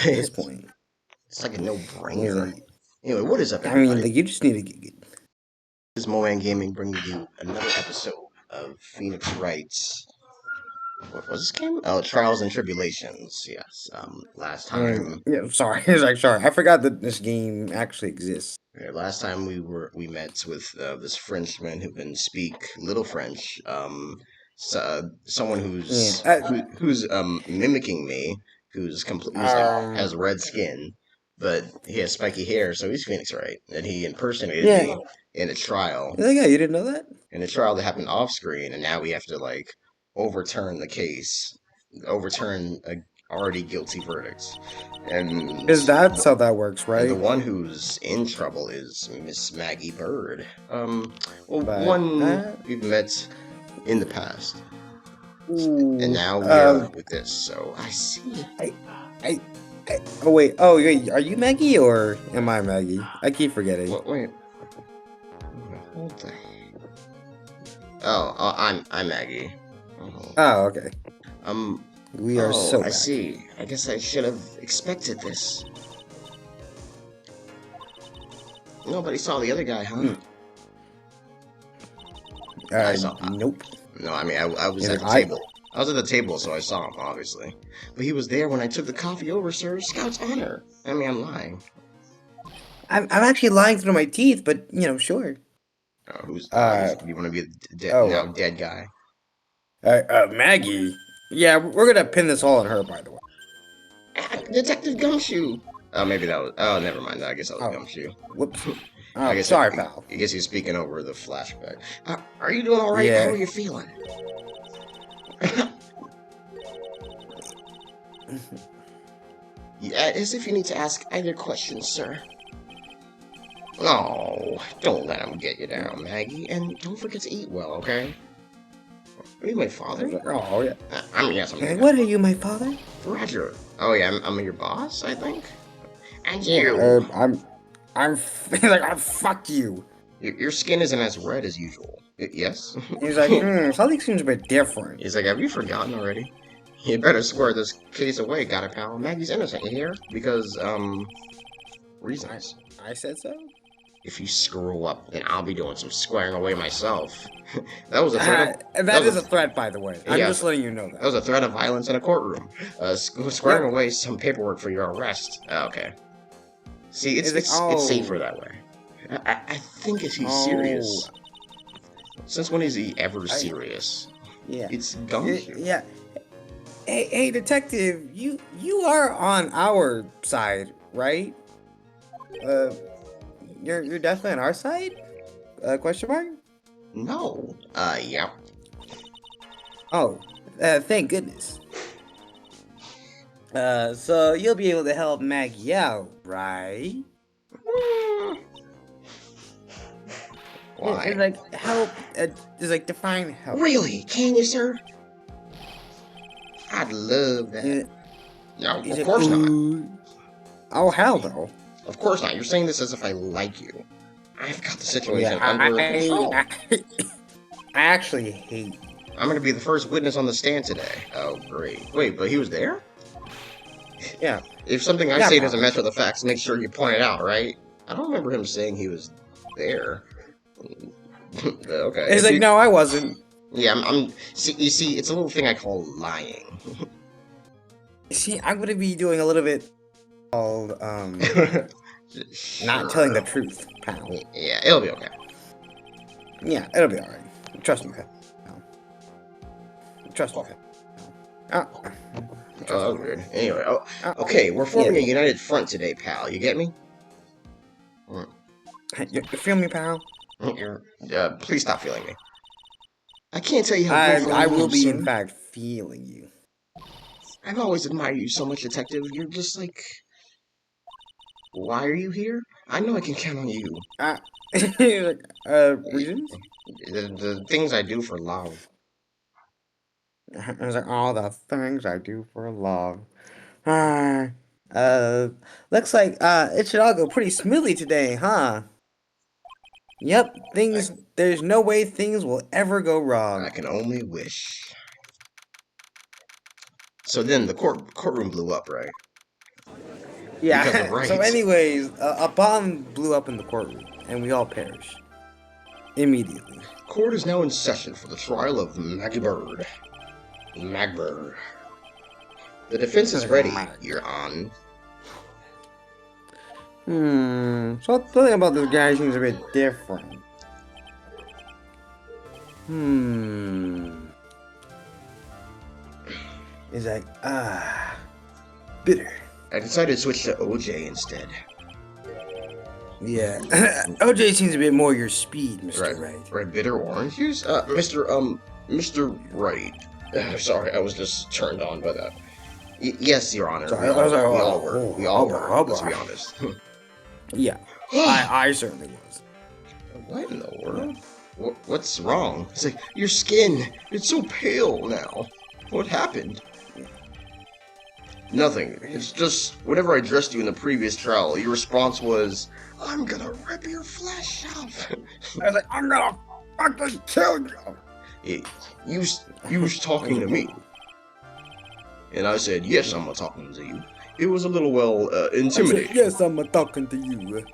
at this point. It's like a He's no-brainer. like, Anyway, what is up, I mean, everybody? like, you just need to get. This is Moan Gaming bringing you another episode of Phoenix Wright's. What was this game? Oh, Trials and Tribulations. Yes. Last time, Yeah, sorry. He's like, sorry, I forgot that this game actually exists. last time we met with this Frenchman who can speak little French. Someone Yeah. who's mimicking me, who's like has Um. red skin, but he has spiky hair, so he's Phoenix Wright, and he impersonated Yeah. me in a trial. Yeah, you didn't know that? In a trial that happened off screen, and now we have to like overturn the case, overturn a already guilty verdicts, and Because that's how that works, and the right? one who's in trouble is Miss Maggie Bird. Well, But one we've met in the past, and ooh, now we are with this. So I see. I, I, oh wait, oh wait, are you Maggie or am I Maggie? I keep forgetting. What? Wait. Hold the. Oh, I'm Maggie. Oh. Oh, okay. Um. We are Oh, so I Maggie. see. I guess I should have expected this. Nobody saw the other guy, huh? I saw. Nope. No, I mean I was Neither at the I. table. I was at the table, so I saw him, obviously. But he was there when I took the coffee over, sir. Scout's honor. I mean, I'm lying. I'm actually lying through my teeth, but sure. Oh, who's? Uh, You want to be a now oh, dead guy? Maggie. Yeah, we're gonna pin this all on her, by the way. Detective Gumshoe. Oh, maybe that was. Oh, never mind. I guess that was Oh, Gumshoe. whoops. I Oh, guess. sorry, pal. I guess he's speaking over the flashback. Are you doing all right? How Yeah. are you feeling? Yeah, as if you need to ask either question, sir. Oh, don't let him get you down, Maggie. And don't forget to eat well, okay? Are you my father? Oh, yeah. Yes, I'm your Hey, dad. what are you, my father? Roger. Oh, yeah, I'm your boss, I think? And Yeah, you! I'm like, fuck you. Your skin isn't as red as usual. Yes? He's like, something seems a bit different. He's like, have you forgotten already? You better square this case away, got it, pal. Maggie's innocent, you hear? Because, reasons. I said so? If you screw up, then I'll be doing some squaring away myself. That was a threat of... That is a threat, by the way. I'm Yeah, just letting you know that that. was a threat of violence in a courtroom. Squaring away some paperwork for your arrest. Okay. See, it's safer that way. I think if he's serious. Since when is he ever serious? Yeah. It's gumshoe. Yeah. Hey, detective, you are on our side, right? You're definitely on our side? Question mark? No. Yeah. Oh, thank goodness. So you'll be able to help Maggie out, right? Why? It's like help. It's like define help. Really? Can you, sir? I'd love that. No, of course not. Oh, hell no. Of course not. You're saying this as if I like you. I've got the situation Yeah, under control. I actually hate you. I'm gonna be the first witness on the stand today. Oh, great. Wait, but he was there? Yeah. If something I say doesn't match with the facts, make sure you point it out, right? I don't remember him saying he was there. Okay. It's like, no, I wasn't. Yeah, see, you see, it's a little thing I call lying. See, I'm gonna be doing a little bit called, not telling the truth, pal. Yeah, it'll be okay. Yeah, it'll be alright. Trust me, pal. Trust me, pal. Oh, weird. Anyway, okay, we're forming a united front today, pal. You get me? You feel me, pal? Please stop feeling me. I can't tell you how grateful I will be, sir. in fact, feeling you. I've always admired you so much, detective. You're just like... Why are you here? I know I can count on you. Reasons? The things I do for love. I was like, all the things I do for love. Looks like, it should all go pretty smoothly today, huh? Yep, there's no way things will ever go wrong. I can only wish. So then the courtroom blew up, right? Because of Yeah. So, Wright. anyways, a bomb blew up in the courtroom, and we all perished immediately. Court is now in session for the trial of Magbird. Magbird. The defense is ready, Your Honor. So something about this guy seems a bit different. It's like, bitter. I decided to switch to OJ instead. Yeah. OJ seems a bit more your speed, Mr. Wright. Right, bitter orange juice? Mr. Wright. Sorry, I was just turned on by that. Yes, Your Honor. Sorry, We all were. Let's be honest. Yeah. I certainly was. What in the world? What's wrong? It's like, your skin, it's so pale now. What happened? Nothing. It's just, whenever I dressed you in the previous trial, your response was, I'm gonna rip your flesh off. I was like, I'm gonna fucking kill you. You was talking to me. And I said, yes, I'm talking to you. It was a little, intimidating. Said, yes, I'm talking to you.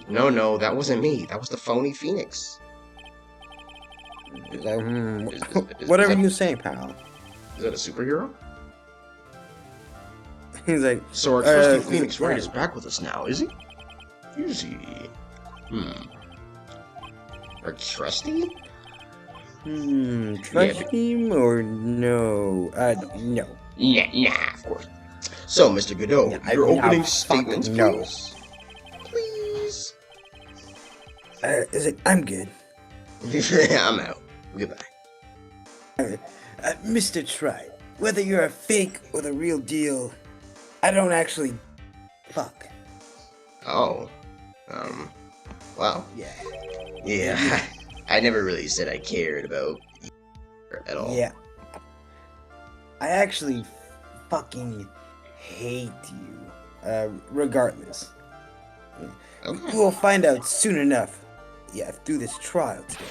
No, that wasn't me. That was the phony Phoenix. Whatever you say, pal. Is that a superhero? He's like, so our trusty Phoenix Wright is back with us now, is he? Is he? Our trusty? Trust him or no? No. Nah, of course. So, Mr. Godot, your opening statements, please. Please. Is it? I'm good. I'm out. Goodbye. Mr. Wright, whether you're a fake or the real deal, I don't actually fuck. Oh. Wow. Yeah. I never really said I cared about you at all. Yeah. I actually fucking hate you. Regardless. Okay. We'll find out soon enough. Yeah, through this trial today.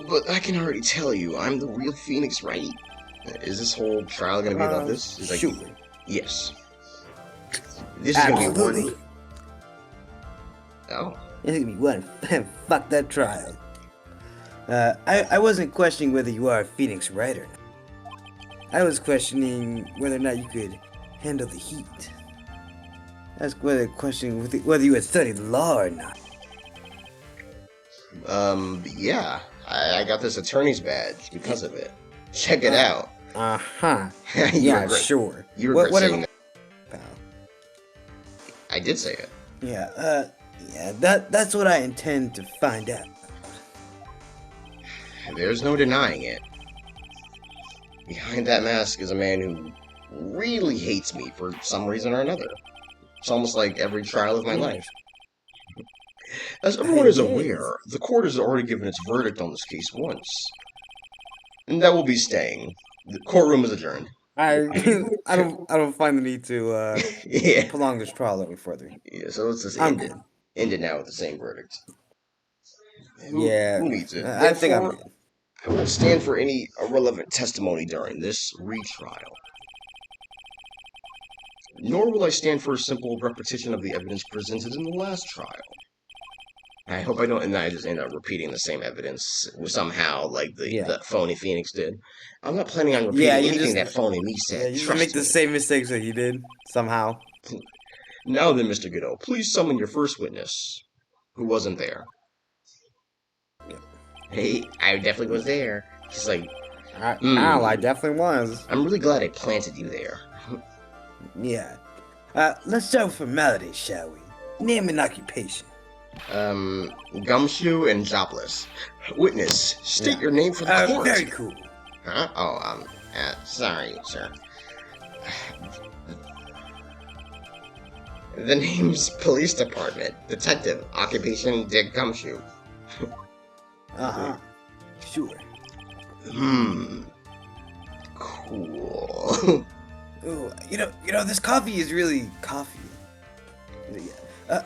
But I can already tell you, I'm the real Phoenix Wright. Is this whole trial gonna be about this? It's like, sure. Yes. This is gonna be Absolutely. Oh. It's gonna be one. Fuck that trial. I wasn't questioning whether you are a Phoenix Wright or not. I was questioning whether or not you could handle the heat. I was questioning whether you had studied law or not. Yeah. I got this attorney's badge because of it. Check it out. Uh-huh. Yeah, sure. You regret saying that. Pal. I did say it. Yeah, that's what I intend to find out. There's no denying it. Behind that mask is a man who really hates me for some reason or another. It's almost like every trial of my life. As everyone is aware, the court has already given its verdict on this case once. And that will be staying. The courtroom is adjourned. I don't find the need to Yeah. prolong this trial any further. Yeah, so let's just end it now with the same verdict. Who needs it? I think I'm good. I won't stand for any irrelevant testimony during this retrial. Nor will I stand for a simple repetition of the evidence presented in the last trial. I hope I don't, and I just end up repeating the same evidence somehow, like the phony Phoenix did. I'm not planning on repeating anything that phony me said. Yeah, you just make the same mistakes that he did, somehow. Now then, Mr. Godot, please summon your first witness, who wasn't there. Hey, I definitely was there. She's like, I definitely was. I'm really glad I planted you there. Yeah. Let's start with formalities, shall we? Name and occupation. Gumshoe and Jobless. Witness, state your name for the court. Very cool. Huh? Oh, sorry, sir. The name's Police Department. Detective. Occupation, Dick Gumshoe. Uh-huh. Sure. Cool. Ooh, you know, this coffee is really coffee.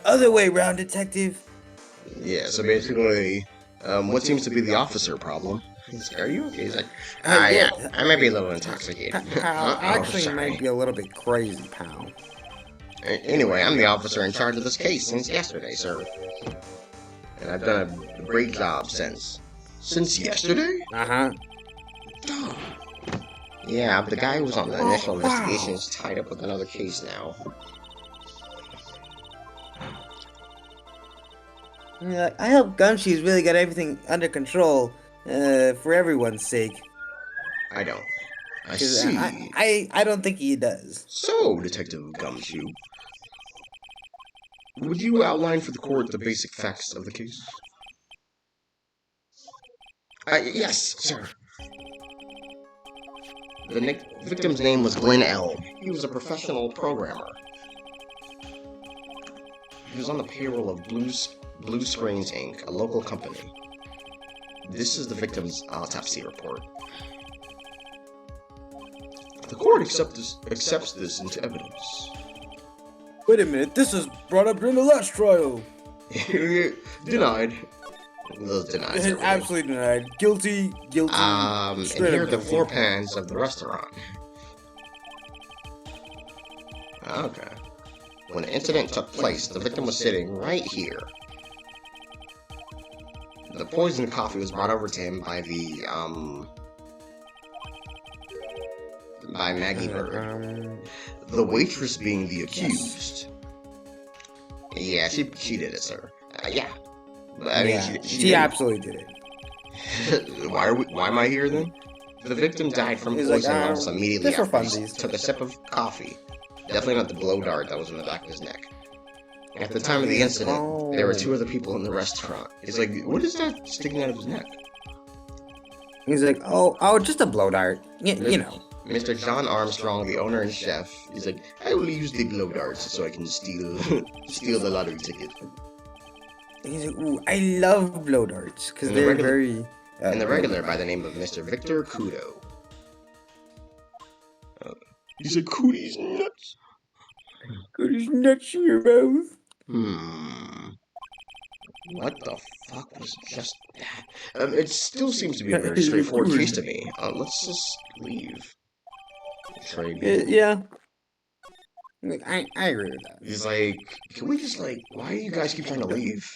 Other way round, detective. Yeah, so basically, what seems to be the officer problem? He's like, are you okay? He's like, yeah, I might be a little intoxicated. Pal, actually sorry. might be a little bit crazy, pal. Anyway, I'm the officer in charge of this case since yesterday, sir. And I've done a great job since. Since yesterday? Uh-huh. Yeah, but the guy who was on the initial investigation Wow. is tied up with another case now. Yeah, I hope Gumshoe's really got everything under control, for everyone's sake. I don't. I 'Cause see. I don't think he does. So, Detective Gumshoe, would you outline for the court the basic facts of the case? Yes, sir. The victim's name was Glenn L. He was a professional programmer. He was on the payroll of Blue Screens Inc., a local company. This is the victim's autopsy report. The court accepts this into evidence. Wait a minute, this was brought up during the last trial. Denied. Those denies everything. Absolutely denied. Guilty. And here are the floor plans of the restaurant. Okay. When the incident took place, the victim was sitting right here. The poisoned coffee was brought over to him by Maggie Bird. The waitress being the accused. Yeah, she did it, sir. Yeah. I mean, she absolutely did it. Why am I here then? The victim died from poison almost immediately after he took a sip of coffee. Definitely not the blow dart that was in the back of his neck. At the time of the incident, there were 2 other people in the restaurant. He's like, what is that sticking out of his neck? He's like, oh, just a blow dart. You know. Mr. John Armstrong, the owner and chef, he's like, I will use the blow darts so I can steal the lottery ticket. He's like, ooh, I love blow darts because they're very. And the regular by the name of Mr. Victor Kudo. He's like, Cooties nuts. Cooties nuts in your mouth. What the fuck was just that? It still seems to be a very straightforward case to me. Let's just leave. Yeah. I agree with that. He's like, can we just why do you guys keep trying to leave?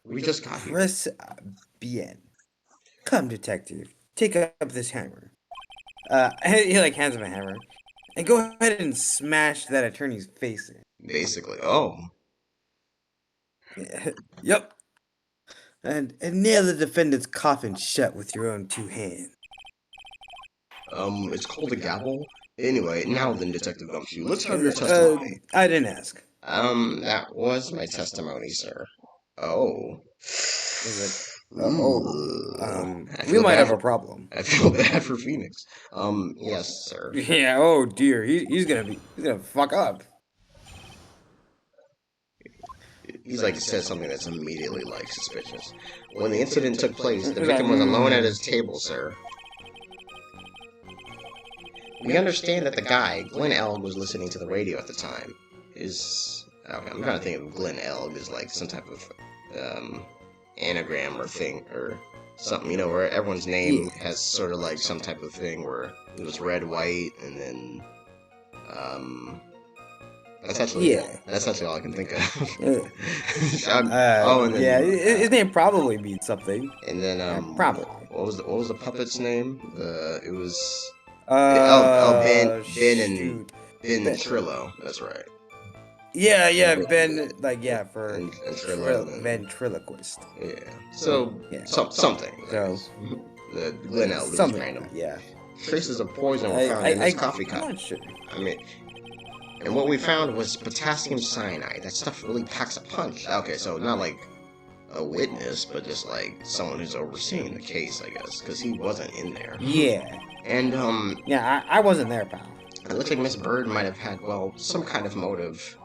We just got here. Press bien. Come, detective. Take up this hammer. He hands him a hammer. And go ahead and smash that attorney's face in. Basically. Oh. Yep. And nail the defendant's coffin shut with your own 2 hands. It's called a gavel. Anyway, now then, Detective Gumshoe, let's have your testimony. I didn't ask. That was my testimony, sir. Oh. We might have a problem. I feel bad for Phoenix. Yes, sir. Yeah, oh dear, he's gonna fuck up. He's says something that's immediately suspicious. When the incident took place, the victim was alone at his table, sir. We understand that the guy, Glenn Elg, was listening to the radio at the time. Okay, I'm trying to think of Glenn Elg as some type of anagram or thing or something, where everyone's name has sort of some type of thing where it was red, white, and then that's actually all I can think of. His name probably means something. And then probably. What was the puppet's name? It was Ben and Trillo. That's right. Yeah, Ben, for Trillo, ventriloquist. Yeah. So something. So the Glen L was random. Yeah. Traces of poison were found in this coffee cup. I mean, and what we found was potassium cyanide. That stuff really packs a punch. Okay, so not a witness, but just someone who's overseeing the case, I guess, because he wasn't in there. Yeah. And yeah, I wasn't there, pal. It looks like Miss Bird might have had some kind of motive.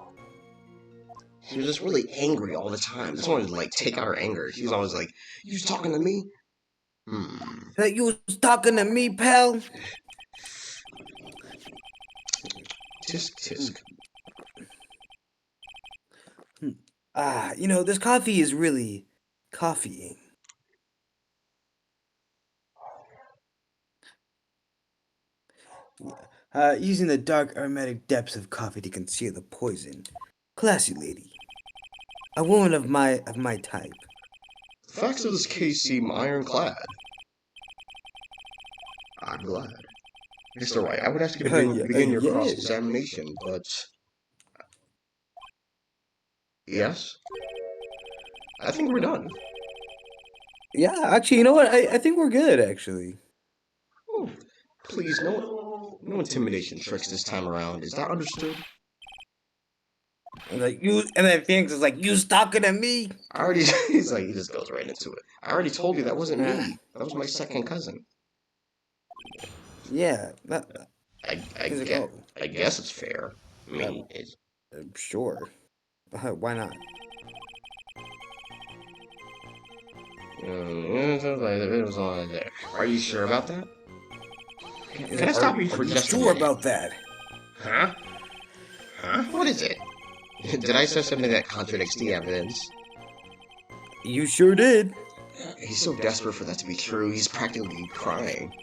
She was just really angry all the time. Just wanted to take out her anger. She was always like, "You was talking to me?" That you was talking to me, pal? Tisk tisk. This coffee is really coffeeing. using the dark aromatic depths of coffee to conceal the poison. Classy lady. A woman of my type. The facts of this case seem ironclad. I'm glad. Mr. Wright, I would ask you to begin your Yeah. cross-examination, but... Yes? I think we're done. Yeah, actually, you know what? I think we're good, actually. Oh, please, no intimidation tricks this time around. Is that understood? And like you, and then Phoenix is like, "You stalking at me?" I already, he's like, he just goes right into it. I already told you that wasn't me. That was my second cousin. Yeah. I He's like, get, "Oh, I guess it's fair. I mean, it's... sure. Why not?" It was all there. Are you sure about that? He's Can I like, stop you are for you just a sure minute? about that? Huh? Huh? What is it? Did I say something that contradicts the evidence? You sure did. He's so desperate for that to be true, he's practically crying.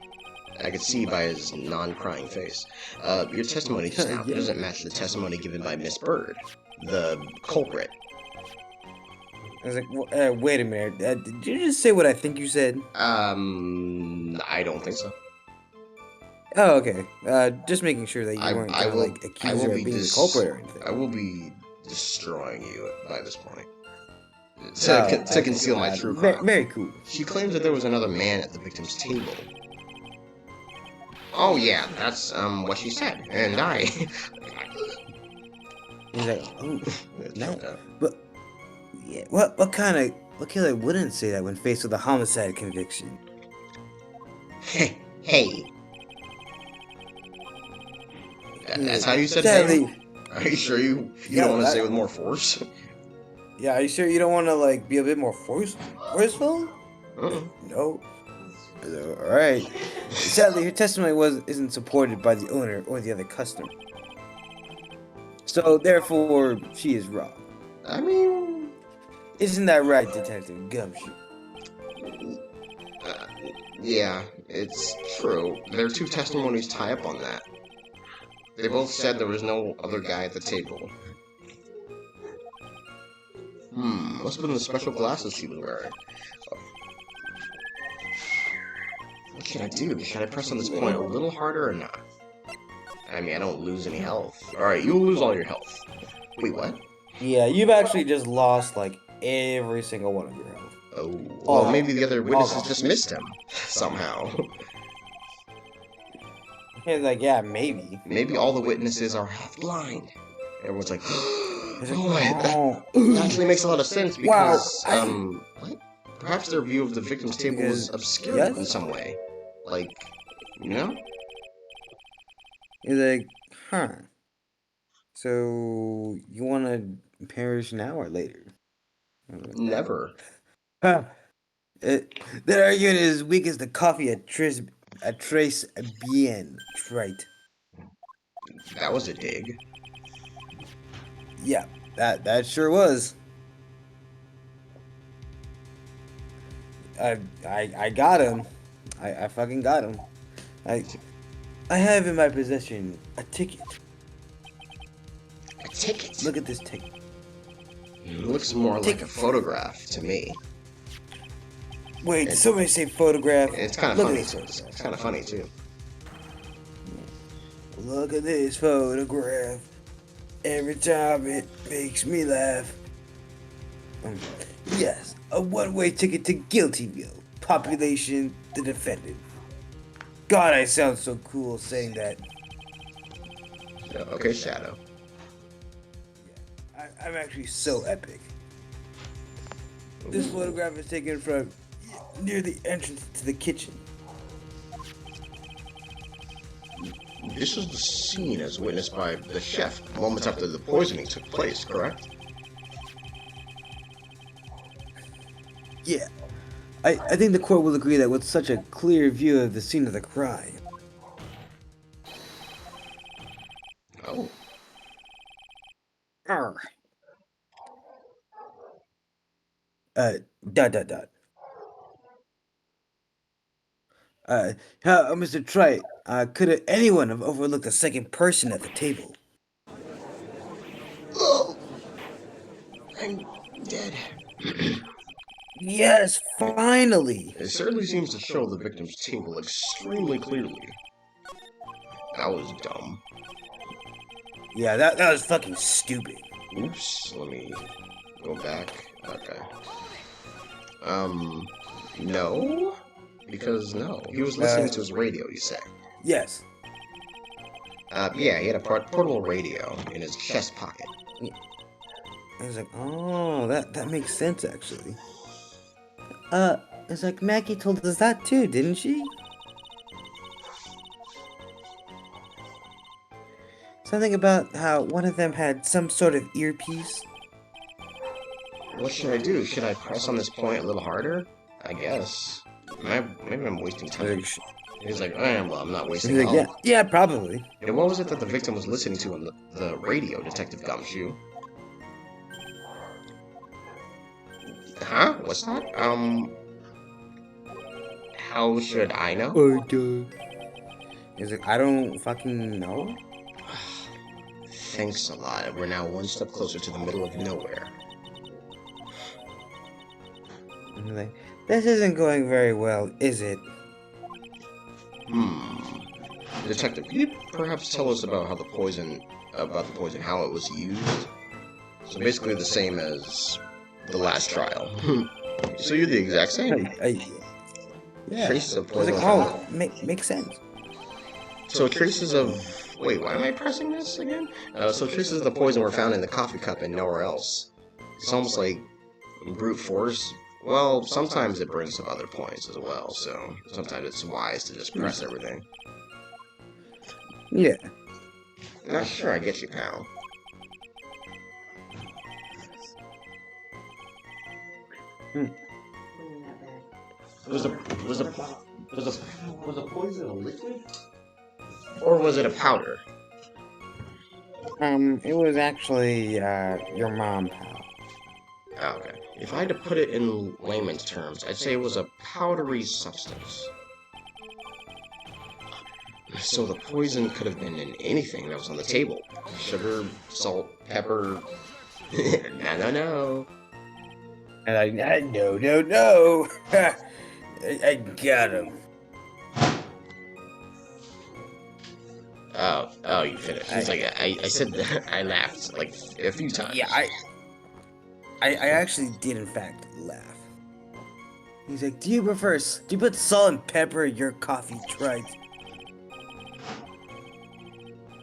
I could see by his non-crying face. Your testimony just now Yeah. doesn't match the testimony given by Miss Bird, the culprit. I was like, wait a minute. Did you just say what I think you said? I don't think so. Oh, okay. Just making sure that you weren't I gonna will, like I accuse will her be of being the culprit or anything. I will be destroying you by this point. Oh, To conceal my true very, crime. very cool. She claims that there was another man at the victim's table. Oh yeah, that's what she said, and I... He's like, oh, choked no, up. but yeah, what killer wouldn't say that when faced with a homicide conviction? Hey, He's that's like, how you said hey? sadly, Are you sure you don't yeah, want to say it with more force? yeah. Are you sure you don't want to like be a bit more forceful? Uh-uh. No. All right. Sadly, her testimony isn't supported by the owner or the other customer. So therefore, she is wrong. I mean, Isn't that right, Detective Gumshoe? uh, yeah, it's true. Their two testimonies tie up on that. They both said there was no other guy at the table. Must have been the special glasses she was wearing. What can I do? Should I press on this point a little harder or not? I mean, I don't lose any health. Alright, you'll lose all your health. Wait, what? Yeah, you've actually just lost like every single one of your health. Oh, well, maybe the other witnesses just missed him. Somehow. He's like, yeah, maybe. Maybe all the witnesses are half blind. Everyone's like, He's like, oh, wait, oh, that actually makes a lot of sense wow, because, what? Perhaps their view of the victim's table was obscured in some way. Like, you know? He's like, huh. So you want to perish now or later? Never. Huh. That argument is as weak as the coffee at Trace Bien. Right. That was a dig. Yeah, that sure was. I got him. I fucking got him. I I have in my possession a ticket. A ticket? Look at this ticket. It looks more like a photograph to me. Wait, did somebody say photograph? It's kind of Look funny. at this It's kind of funny too. Look at this photograph. Every time it makes me laugh. Yes, a one-way ticket to Guiltyville. Population, the defendant. God, I sound so cool saying that. Yeah, okay, Shadow. I'm actually so epic. This photograph is taken from near the entrance to the kitchen. This is the scene as witnessed by the chef moments after the poisoning took place, correct? Yeah, I think the court will agree that with such a clear view of the scene of the crime. Oh. Arr. Dot dot dot. Mr. Wright, Could anyone have overlooked a second person at the table? Oh, I'm dead. Yes, finally! It certainly seems to show the victim's table extremely clearly. That was dumb. Yeah, that was fucking stupid. Oops, let me go back. Okay. No? Because no. He was listening to his radio, you say? Yes. Yeah, he had a portable radio in his chest pocket. I was like, oh, that makes sense, actually. It's like Maggie told us that too, didn't she? Something about how one of them had some sort of earpiece. What should I do? Should I press on this point a little harder? I guess. Maybe I'm wasting time. He's like, well, I'm not wasting time. Yeah, probably. And what was it that the victim was listening to on the radio, Detective Gumshoe? Huh? What's that? How should I know? He's like, I don't fucking know. Thanks a lot. We're now one step closer to the middle of nowhere. Like, this isn't going very well, is it? Detective, could you perhaps tell us about the poison, how it was used? So basically the same as the last trial. So you're the exact same. Yeah. Traces of poison. Makes sense. So traces of... Wait, why am I pressing this again? So traces of the poison were found in the coffee cup and nowhere else. It's almost like brute force. Well, sometimes it brings some other points as well, so sometimes it's wise to just press everything. Yeah. Not sure I get you, pal. Was the poison a liquid? Or was it a powder? It was actually, your mom, pal. Oh, okay. If I had to put it in layman's terms, I'd say it was a powdery substance. So the poison could have been in anything that was on the table. Sugar, salt, pepper... No. And no. I got him. Oh, you finished. It's like, I said that, I laughed, like, a few times. Yeah, I actually did, in fact, laugh. He's like, do you put salt and pepper in your coffee, Wright?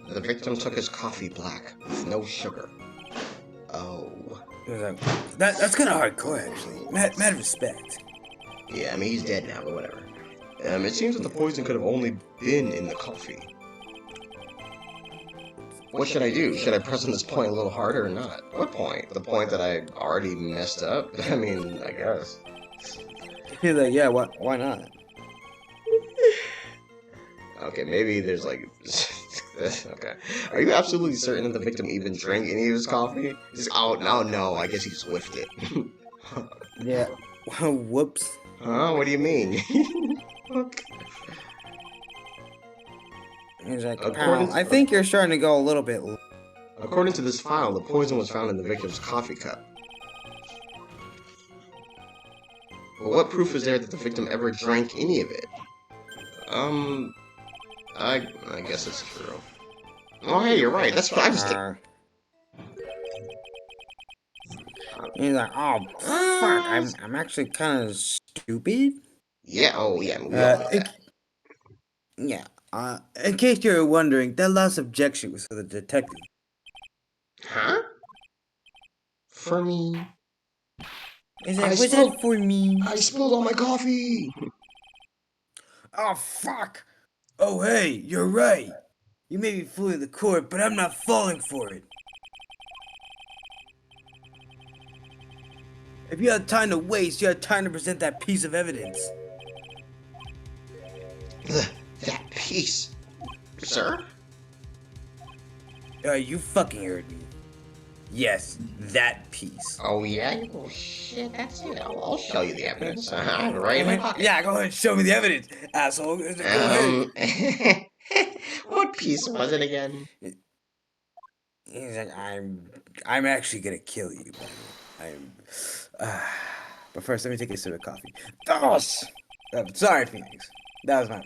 The victim took his coffee black, with no sugar. Oh. He was like, that's kind of hardcore, actually. Mad respect. Yeah, I mean, he's dead now, but whatever. It seems that the poison could have only been in the coffee. What should I do? Should I press on this point a little harder or not? What point? The point that I already messed up? I mean, I guess. He's like, yeah, why not? Okay, maybe there's like... Okay. Are you absolutely certain that the victim even drank any of his coffee? Oh, no, I guess he just whiffed it. Yeah. Whoops. Huh? What do you mean? He's like, I think you're starting to go a little bit... According to this file, the poison was found in the victim's coffee cup. But what proof is there that the victim ever drank any of it? I guess it's true. Oh, hey, you're right. That's what I was thinking. He's like, oh, fuck, I'm actually kind of stupid. Yeah, oh, yeah. Yeah, in case you're wondering, that last objection was for the detective. Huh? For me? Was that for me? I spilled all my coffee! Oh, fuck! Oh, hey, you're right. You may be fooling the court, but I'm not falling for it. If you had time to waste, you had time to present that piece of evidence. That piece? Sir? You fucking heard me. Yes, that piece. Oh, yeah? Oh, shit, that's it. I'll show you the evidence. I have it right in my pocket. Yeah, go ahead and show me the evidence, asshole. Go ahead. piece was it again? He's like, I'm actually gonna kill you, buddy. Uh, but first, let me take a sip of coffee. Sorry, Phoenix. That was my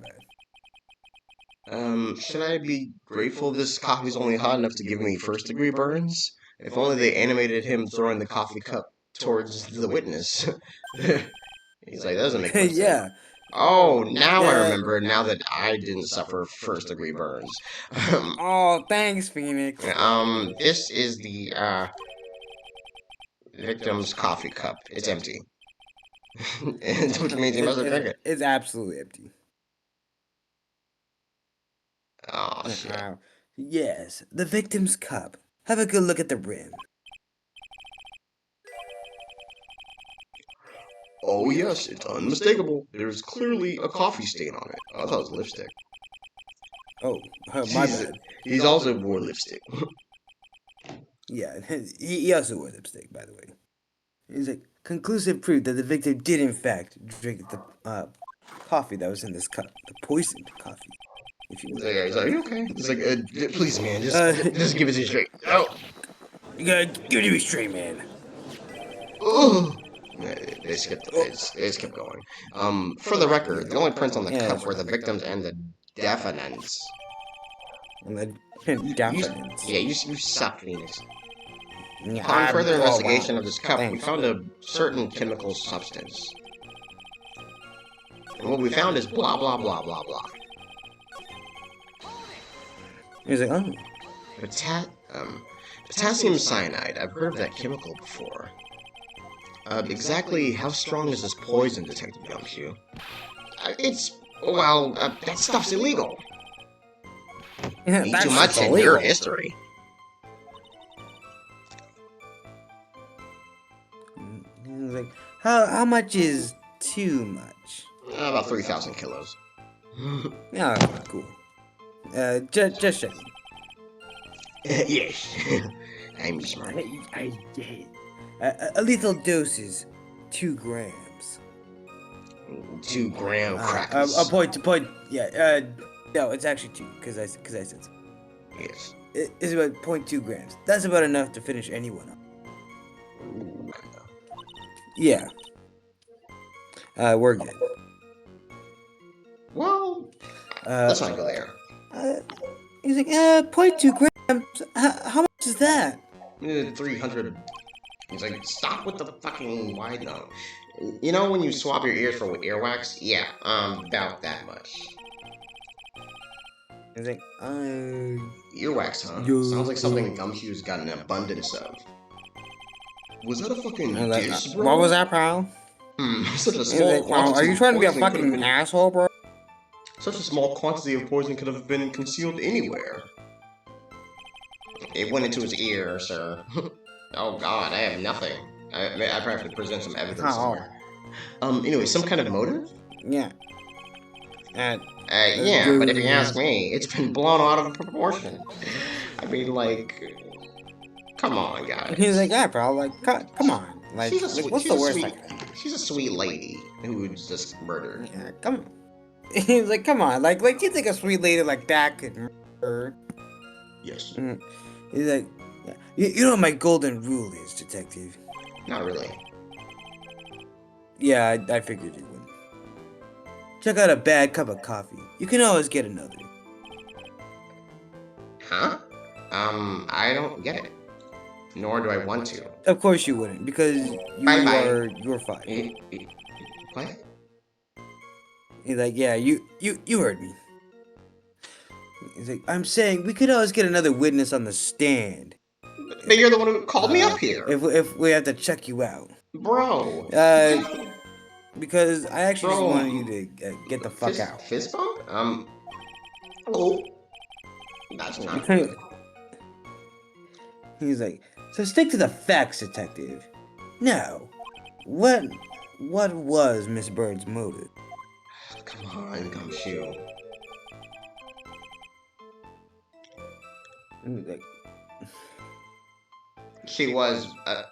bad. Should I be grateful this coffee's only hot enough to give me first-degree burns? If only they animated him throwing the coffee cup towards the witness. He's like, that doesn't make much sense. Yeah. Oh, now I remember, now that I didn't suffer first-degree burns. Oh, thanks, Phoenix. This is the, victim's coffee cup. It's empty. Which means he must have drank it. It's absolutely empty. Oh, shit. Yes, the victim's cup. Have a good look at the rim. Oh, yes, it's unmistakable. There's clearly a coffee stain on it. I thought it was lipstick. Oh, my bad. He's also wore lipstick. Yeah, he also wore lipstick, by the way. He's like, conclusive proof that the victim did, in fact, drink the coffee that was in this cup. The poisoned coffee, if you will. He's like, are you okay? He's like, please, man, just give it to me straight. Oh! You gotta give it to me straight, man. Oh! They skipped going. For the record, the only prints on the cup were the victims and the defendants. And the defendants. You suck, Phoenix. Upon further investigation of this cup, we found a certain chemical substance. And what we found is blah, blah, blah, blah, blah. He's like, oh. Potassium cyanide. I've heard of that chemical before. Exactly how strong is this poison, Detective Gumshoe? That stuff's illegal. Ain't too much in your history. He's like, how much is too much? About 3,000 kilos. Yeah, cool. Just checking. Yes. I'm smart. A lethal dose is 2 grams. 2 gram crackers. Point. Yeah. No, it's actually 2, because I said so. Yes. It's about 0.2 grams. That's about enough to finish anyone up. Ooh. Yeah. We're good. Well, let's not go there. He's like, 0.2 grams? How much is that? 300. He's like, stop with the fucking wide no. You know when you swab your ears for earwax? Yeah, about that much. He's like, earwax, huh? Sounds like something Gumshoe's got an abundance of. Was that a fucking dish, bro? What was that, pal? Such a small quantity. Are you trying to be a fucking asshole, bro? Such a small quantity of poison could have been concealed anywhere. It went into his ear, sir. Oh god, I have nothing. I probably have to present some evidence somewhere. Anyway, some kind of motive? Yeah. Yeah, but if you ask me, it's been blown out of proportion. I mean, like, come on, guys. He's like, yeah, bro, like, come on. Like, what's the worst thing? She's a sweet lady who was just murdered. Yeah, come on. He's like, come on. Like, you think a sweet lady like that could murder? Yes. He's like, yeah. You know what my golden rule is, Detective? Not really. Yeah, I figured you would. Check out a bad cup of coffee. You can always get another. Huh? I don't get it. Nor do I want to. Of course you wouldn't, because you're fine. What? He's like, yeah, you heard me. He's like, I'm saying we could always get another witness on the stand. But you're the one who called me up here. If we have to check you out. Bro. Because I actually just wanted you to get the fuck out. Fist bump? Oh. That's not good. He's like, so stick to the facts, Detective. Now, what was Miss Bird's motive? Come on, Gumshoe. Like, she was,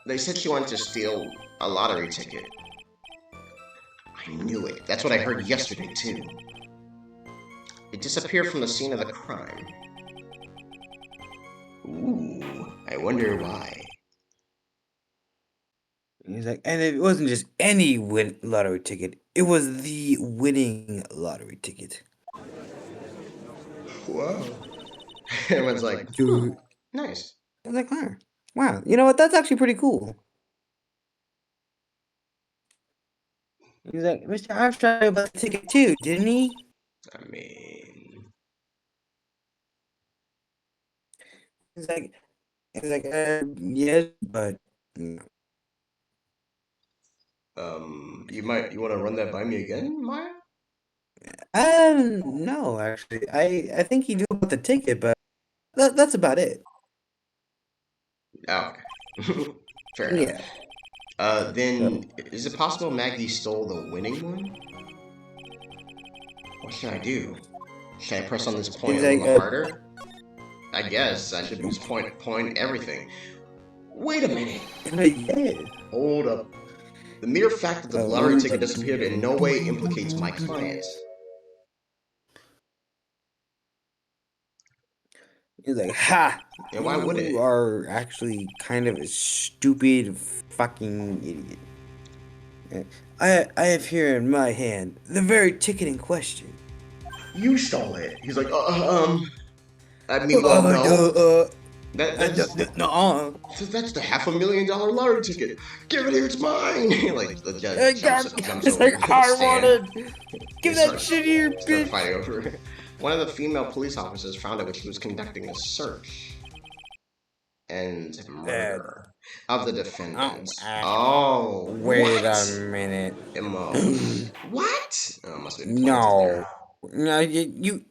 they said she wanted to steal a lottery ticket. I knew it. That's what I heard yesterday, too. It disappeared from the scene of the crime. wonder why. He's like, and it wasn't just any lottery ticket. It was the winning lottery ticket. Whoa. Everyone's like, Dude, nice. I was like, huh, wow. You know what? That's actually pretty cool. He's like, Mr. Armstrong knew about the ticket too, didn't he? I mean, He's like, yes, but you want to run that by me again, Maya? no, actually, I think he knew about the ticket, but that's about it. Oh, okay. Fair enough. Yeah. Then is it possible Maggie stole the winning one? What should I do? Should I press on this point He's a like, little harder? I guess I should use point everything. Wait a minute. yeah. Hold up. The mere fact that the lottery ticket disappeared in no way implicates my client. He's like, ha! And why would it? You are actually kind of a stupid fucking idiot. I have here in my hand the very ticket in question. You stole it. He's like, I mean, well, no. That's the $500,000 lottery ticket. Give it here, it's mine. Like the judge jumps it's over. like, I want it. Give that shit here, bitch. Fighting over it. One of the female police officers found it when she was conducting a search and murder of the defendants. Oh, wait a minute. What? Oh, must be no, you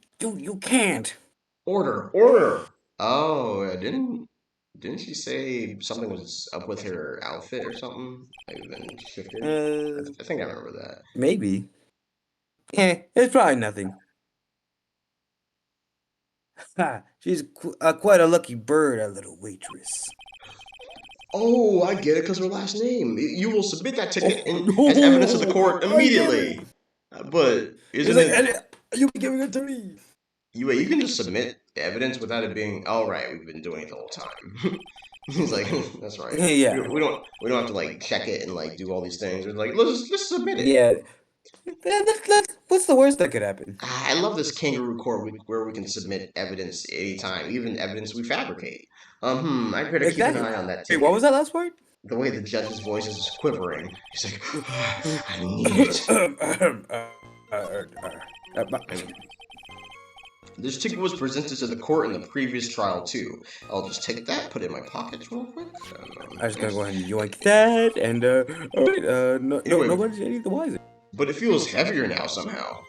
can't. Order. Oh, didn't she say something was up with her outfit or something? Like been shifted? I think I remember that. Maybe. It's probably nothing. Ha! She's quite a lucky bird, our little waitress. Oh, I get it because her last name. You will submit that ticket as evidence to the court immediately. But isn't it? You be giving it to me. You can just submit evidence without it being. Oh, right, we've been doing it the whole time. He's like, that's right. Yeah. We don't have to like check it and like do all these things. We're like, let's just submit it. Yeah. What's the worst that could happen? I love this kangaroo court where we can submit evidence anytime, even evidence we fabricate. I better keep an eye on that ticket. Wait, what was that last part? The way the judge's voice is quivering. He's like, I need it. This ticket was presented to the court in the previous trial too. I'll just take that, put it in my pocket real quick. I'm just gonna go ahead and yoink that, and alright, nobody's any the wiser. But it feels heavier now somehow.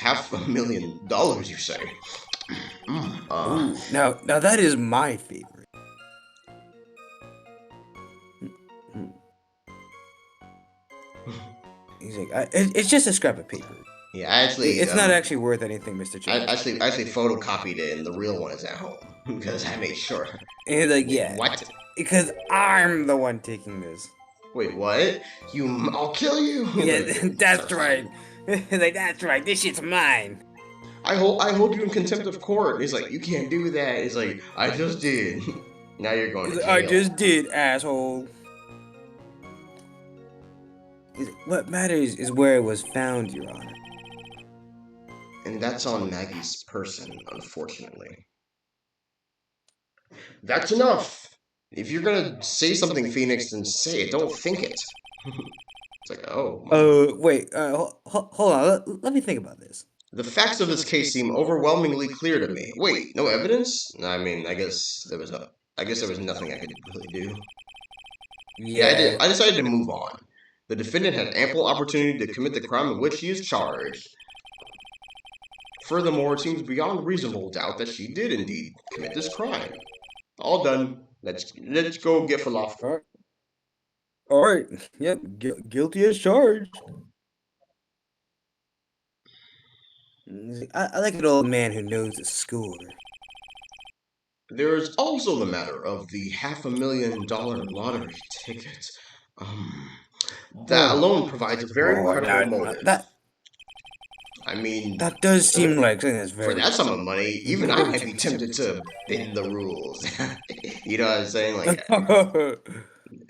$500,000, you say? Now that is my favorite. He's like, it's just a scrap of paper. Yeah, actually, it's not actually worth anything, Mr. Chen. I actually photocopied it, and the real one is at home because I made sure. And he's like, yeah, what? Because I'm the one taking this. Wait, what? I'll kill you. Yeah, that's right. Like, that's right. This shit's mine. I hold you in contempt of court. He's like, you can't do that. He's like, I just did. Now you're going to jail. I just did, asshole. What matters is where it was found, Your Honor. And that's on Maggie's person, unfortunately. That's enough. If you're gonna say something, Phoenix, then say it. Don't think it. It's like, oh. Wait. Hold on. Let me think about this. The facts of this case seem overwhelmingly clear to me. Wait, no evidence? I mean, I guess there was nothing I could really do. Yeah, I decided to move on. The defendant had ample opportunity to commit the crime in which he is charged. Furthermore, it seems beyond reasonable doubt that she did indeed commit this crime. All done. Let's go get falafel. All right. Yep. Guilty as charged. I like an old man who knows the score. There is also the matter of the $500,000 lottery ticket. That alone provides a very credible motive. I mean, that does seem like something that's very. For that sum of money, even I might be tempted to bend the rules. You know what I'm saying? Like,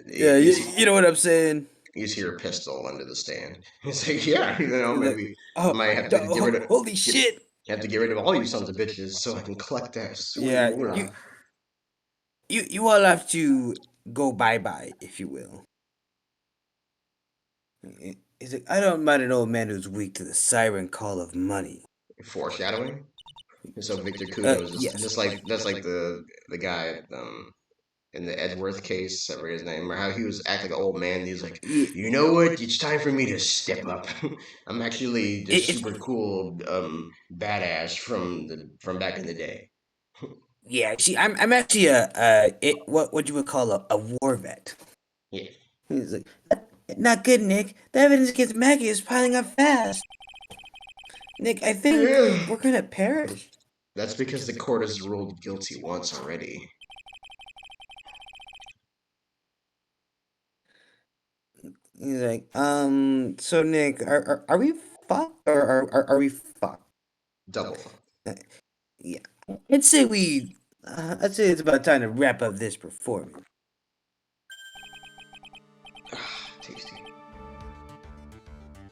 Yeah, you see, you know what I'm saying? you see your pistol under the stand. It's like, yeah, you know, Like, maybe I oh, might have to get rid of holy get, shit! have to get rid of all you sons of bitches so I can collect that sweet Yeah, moolah. you all have to go bye bye, if you will. He's like, I don't mind an old man who's weak to the siren call of money. Foreshadowing. And so Victor Kuno is Yes. just like that's like the guy in the Edgeworth case, I forget his name, or how he was acting like an old man. He was like, Yeah, you know what? It's time for me to step up. I'm actually this it, super cool badass from back in the day. yeah. See, I'm actually what you would call a war vet. Yeah. He's like, not good, Nick. The evidence against Maggie is piling up fast. Nick, I think we're gonna perish. That's because the court has ruled guilty once already. He's like, so Nick, are we fucked or are we fucked? Double fuck. Uh, Yeah, I'd say it's about time to wrap up this performance. Tasty.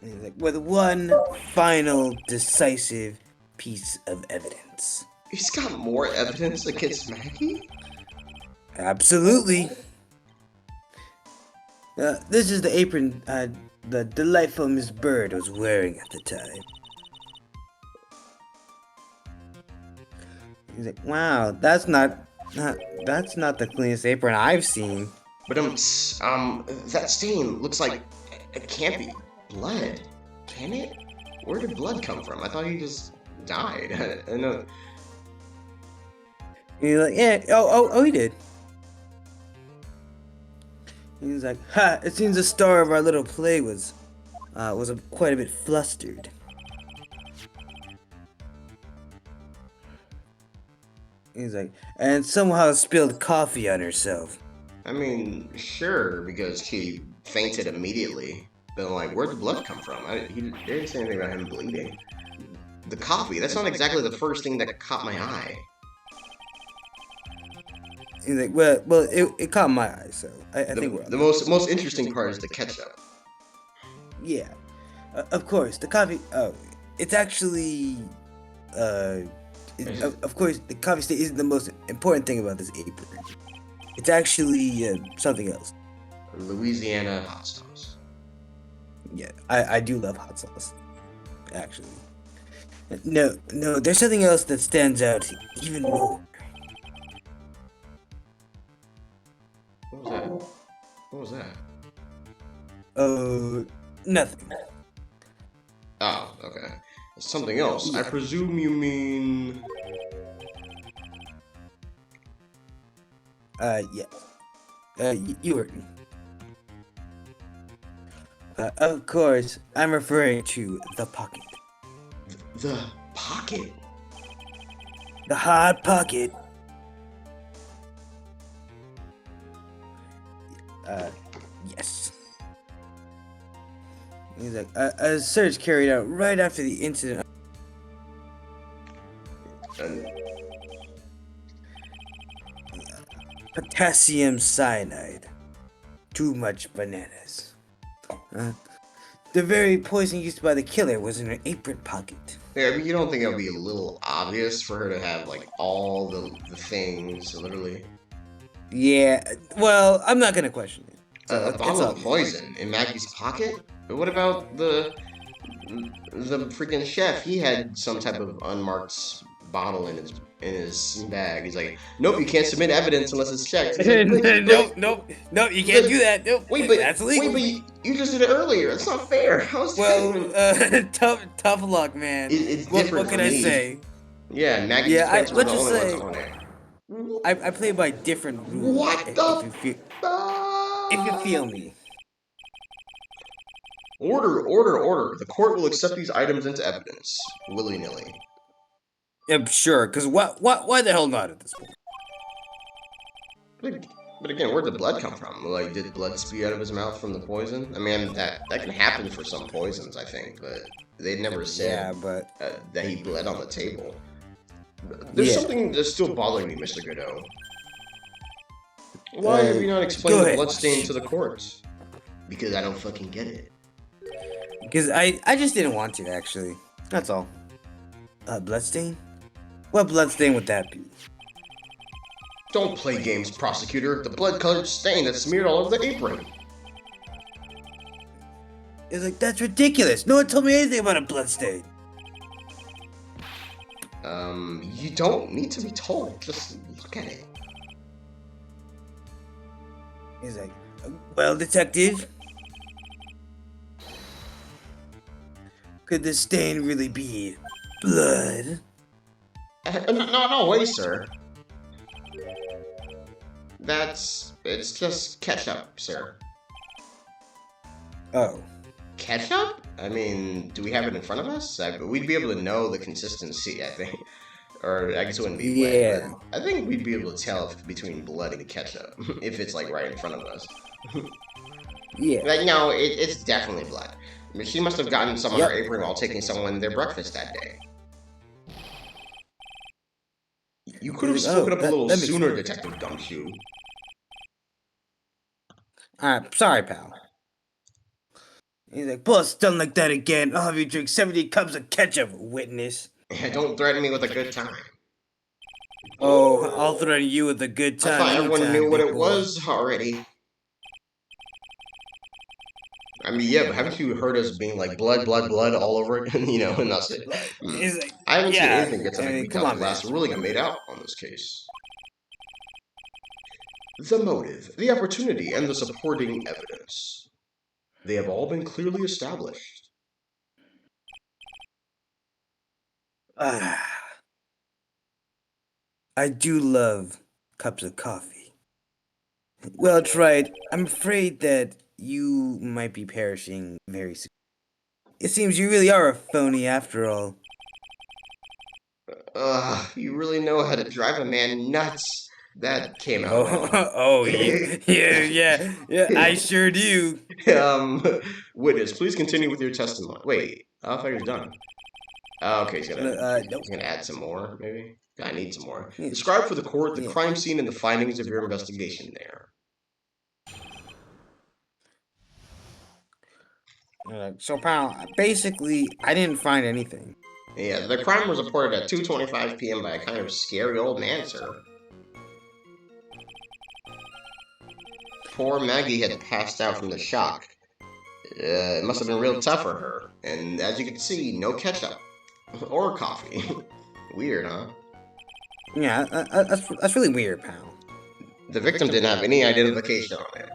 And he's like, with one final decisive piece of evidence. He's got more evidence against Maggie? Absolutely. This is the apron the delightful Miss Bird was wearing at the time. He's like, wow, that's not the cleanest apron I've seen. But that stain looks like it can't be blood, can it? Where did blood come from? I thought he just died. I know. He's like, yeah, oh, he did. He's like, ha! It seems the star of our little play was quite a bit flustered. He's like, and somehow spilled coffee on herself. I mean, sure, because he fainted immediately. But like, where'd the blood come from? He didn't say anything about him bleeding. The coffee, that's not exactly the first thing that caught my eye. He's like, well, it caught my eye, so I think we're the most interesting part is the ketchup. Yeah, of course, the coffee. Oh, it's actually, of course, the coffee stain isn't the most important thing about this apron. It's actually something else. Louisiana hot sauce. Yeah, I do love hot sauce. Actually, no, there's something else that stands out even more. What was that? What was that? Nothing. Oh, okay. Something else. I presume you mean... Yeah. You heard me. Of course, I'm referring to the pocket. The pocket? The hot pocket. Yes. He's like, a search carried out right after the incident. Potassium cyanide. Too much bananas. The very poison used by the killer was in her apron pocket. Yeah, I mean, you don't think it would be a little obvious for her to have, like, all the things, literally? Yeah, well, I'm not gonna question it. A bottle of poison in Maggie's pocket? But what about the freaking chef? He had some type of unmarked bottle in his bag. He's like, nope, you can't submit evidence unless it's checked. Like, nope, you can't do that. Nope, that's illegal. Wait, but you just did it earlier. That's not fair. How's that? Tough luck, man. It's different. What can I say? Yeah, Maggie's prints were the only ones on there. I play by different rules. What the? If you feel me. Order. The court will accept these items into evidence, willy-nilly. Yeah, sure, because why the hell not at this point? But again, where'd the blood come from? Like, did blood spew out of his mouth from the poison? I mean, that can happen for some poisons, I think, but they never said that he bled on the table. There's something that's still bothering me, Mr. Godot. Why have you not explained Go the ahead. bloodstain to the courts? Because I don't fucking get it. Because I just didn't want to, actually. That's all. Bloodstain? What bloodstain would that be? Don't play games, prosecutor. The blood-colored stain that smeared all over the apron. It's like, that's ridiculous. No one told me anything about a bloodstain. You don't need to be told. Just look at it. He's like, well, detective, could the stain really be blood? No way, sir. It's just ketchup, sir. Oh. Ketchup? I mean, do we have it in front of us? We'd be able to know the consistency, I think. Or I guess it wouldn't be Yeah. wet, but I think we'd be able to tell between blood and ketchup if it's like right in front of us. Yeah. Like, no, it's definitely blood. I mean, she must have gotten some on her apron while taking someone their breakfast that day. You could have spoken up a little sooner, Detective Gumshoe. Sorry, pal. He's like, boss, done like that again. I'll have you drink 70 cups of ketchup, witness. Don't threaten me with a good time. Oh, I'll threaten you with a good time. I thought everyone knew what it boy. was already. I mean, yeah, but haven't you heard us being like blood, blood, blood all over it? You know, and that's it. Like, I haven't seen anything get to I mean, come on, the last ruling I made out on this case. The motive, the opportunity, and the supporting evidence. They have all been clearly established. I do love cups of coffee. Well, it's right. I'm afraid that you might be perishing very soon. It seems you really are a phony after all. You really know how to drive a man nuts. That came out wrong. Oh, yeah, I sure do. Witness, please continue with your testimony. Wait, I thought he was done. Oh, okay, he's gonna add some more, maybe? I need some more. Describe for the court the crime scene and the findings of your investigation there. So, pal, basically, I didn't find anything. Yeah, the crime was reported at 2:25 p.m. by a kind of scary old man, sir. Poor Maggie had passed out from the shock. It must have been real tough for her. And as you can see, no ketchup. Or coffee. Weird, huh? Yeah, that's really weird, pal. The victim didn't have any identification on it.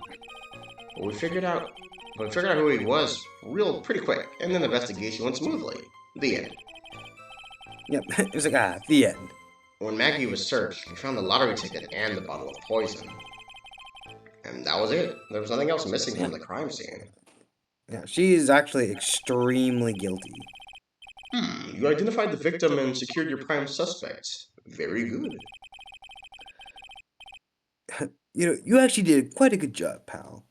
But we figured out who he was pretty quick, and then the investigation went smoothly. The end. Yep, it was like, the end. When Maggie was searched, we found the lottery ticket and the bottle of poison. And that was it. There was nothing else missing from the crime scene. Yeah, she is actually extremely guilty. You identified the victim and secured your prime suspects. Very good. You actually did quite a good job, pal.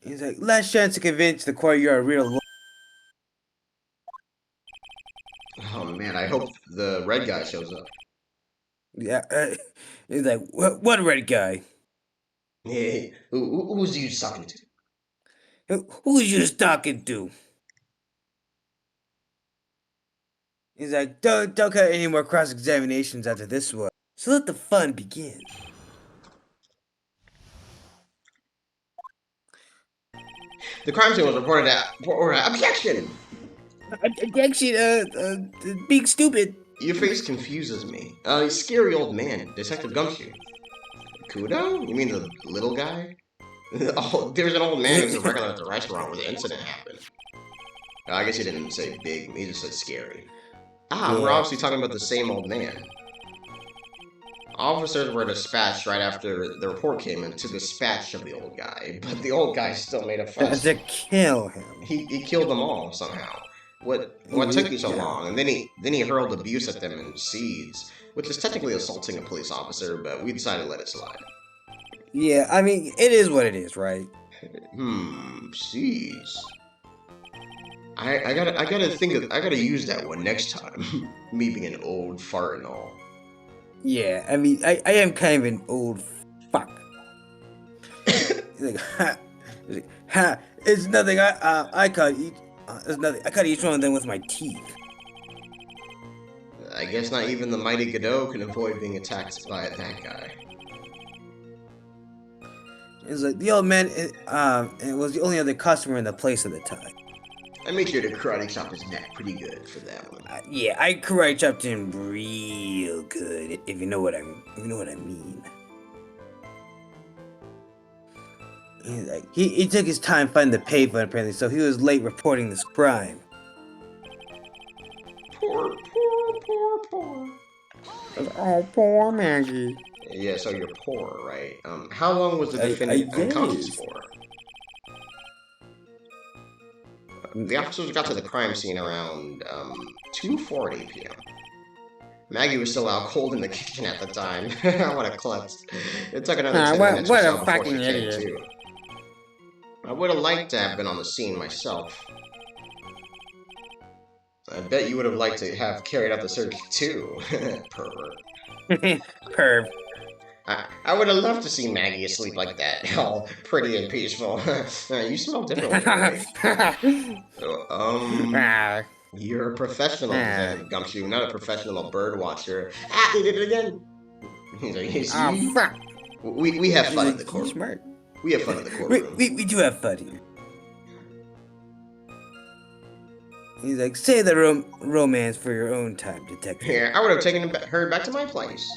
He's like, last chance to convince the court you're a real lawyer. Oh man, I hope the red guy shows up. Yeah, he's like, what red guy? Hey, who's you talking to? Who's you talking to? He's like, don't cut any more cross-examinations after this one. So let the fun begin. The crime scene was reported objection! Objection, being stupid. Your face confuses me. Scary old man, Detective Gumshoe. Kudo? You mean the little guy? Oh, there's an old man who's a regular at the restaurant where the incident happened. I guess he didn't say big, he just said scary. We're obviously talking about the same old man. Officers were dispatched right after the report came in to dispatch of the old guy, but the old guy still made a fuss. To kill him. He killed them all somehow. What took you so long? And then he hurled abuse at them in seeds, which is technically assaulting a police officer, but we decided to let it slide. Yeah, I mean, it is what it is, right? Seeds. I gotta use that one next time. Me being an old fart and all. Yeah, I mean, I am kind of an old fuck. He's like, ha. He's like, ha. It's nothing. I caught each. It's nothing. I caught each one of them with my teeth. I guess not even the mighty Godot can avoid being attacked by that guy. It's like the old man. It was the only other customer in the place at the time. I made sure to karate chop his neck pretty good for that one. Yeah, I karate chopped him real good. If you know what I mean. He's like, he took his time finding the payphone apparently, so he was late reporting this crime. Poor. Oh, poor Maggie. Yeah, so you're poor, right? How long was the defendant unconscious for? The officers got to the crime scene around 2:40 p.m. Maggie was still out cold in the kitchen at the time. What a klutz. It took another 10 minutes or so before she came to. I would have liked to have been on the scene myself. I bet you would have liked to have carried out the search too, pervert. Perv. I would have loved to see Maggie asleep like that, all pretty and peaceful. You smell differently, right? You're a professional, Gumshoe, not a professional bird watcher. Ah, they did it again. He's like, fuck. We have fun in the courtroom. Smart. We have fun in the courtroom. We do have fun here. He's like, say the romance for your own time, detective. Yeah, I would have taken her back to my place.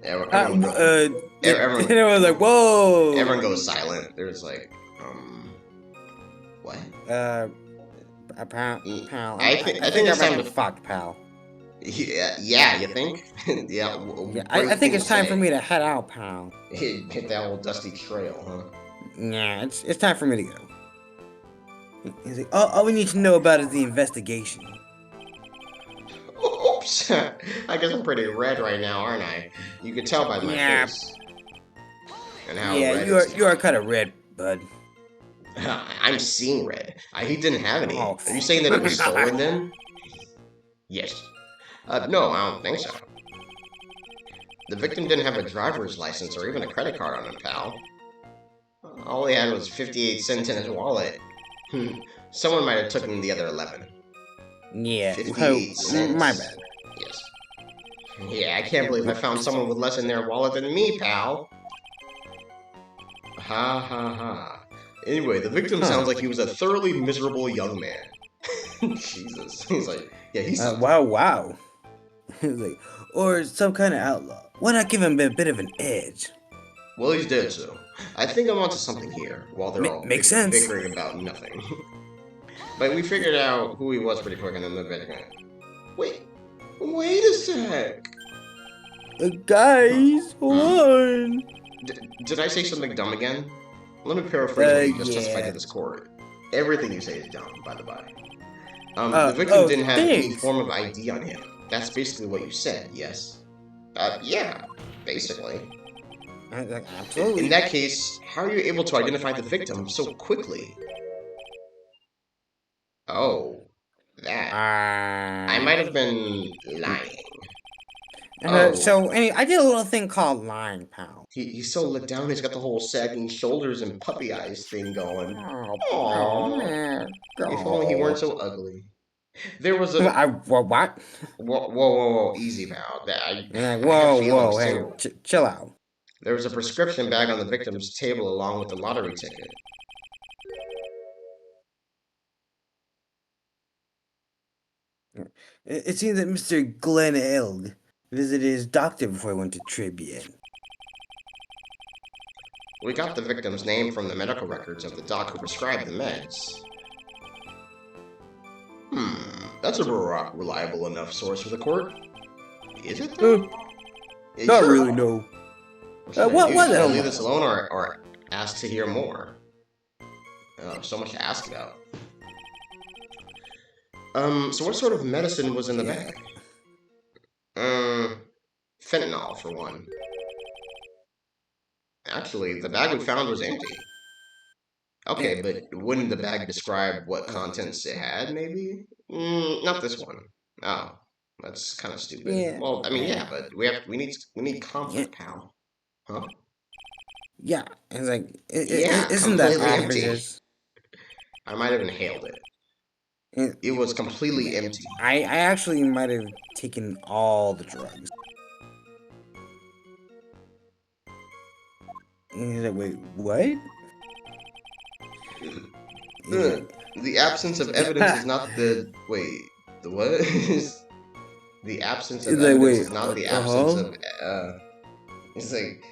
Everyone was like, whoa. Everyone goes silent. There's like, what? Pal. I think it's time to fuck, pal. Yeah, you think? Yeah. I think it's time for me to head out, pal. Hit that old dusty trail, huh? Yeah, it's time for me to go. He's like, all we need to know about is the investigation. Oops! I guess I'm pretty red right now, aren't I? You can tell by my face. And how red you are kind of red, bud. I'm seeing red. He didn't have any. Are you saying that it was stolen then? Yes. No, I don't think so. The victim didn't have a driver's license or even a credit card on him, pal. All he had was 58 cents in his wallet. Someone might have taken the other 11. Yeah, 58 cents. My bad. Yes. Yeah, I can't believe I found someone with less in their wallet than me, pal. Ha ha ha. Anyway, the victim sounds like he was a thoroughly miserable young man. Jesus. He's like, yeah, he's... wow. He's like, or some kind of outlaw. Why not give him a bit of an edge? Well, he's dead, so I think I'm onto something here, while they're all bickering about nothing. But we figured out who he was pretty quick and then the victim. Wait a sec! Guys, hold on! Did I say something dumb again? Let me paraphrase what you just testified to this court. Everything you say is dumb, by the by. The victim didn't have any form of ID on him. That's basically what you said, yes? Yeah, basically. Absolutely. In that case, how are you able to identify the victim so quickly? Oh, that. I might have been lying. So, anyway, I did a little thing called lying, pal. He's so let down, he's got the whole sagging shoulders and puppy eyes thing going. Man. If only he weren't so ugly. There was a... what? Whoa, easy, pal. Whoa, hey, chill out. There was a prescription bag on the victim's table along with the lottery ticket. It seems that Mr. Glenn Eld visited his doctor before he went to Tribune. We got the victim's name from the medical records of the doc who prescribed the meds. That's a reliable enough source for the court. Is it though? Not really, no. What the hell? Leave this alone or ask to hear more? Oh, so much to ask about. So what sort of medicine was in the bag? Fentanyl, for one. Actually, the bag we found was empty. Okay, but wouldn't the bag describe what contents it had, maybe? Not this one. Oh, that's kind of stupid. Yeah. Well, I mean, yeah, but we need conflict, pal. Huh? Yeah, it's like, Yeah, isn't that completely empty. obvious? I might have inhaled it. It, It was completely empty. I actually might have taken all the drugs. And he's like, wait, what? He's like, The absence of evidence is not the wait. The what? The absence he's of like, evidence wait, is not the absence uh-huh. of. It's like,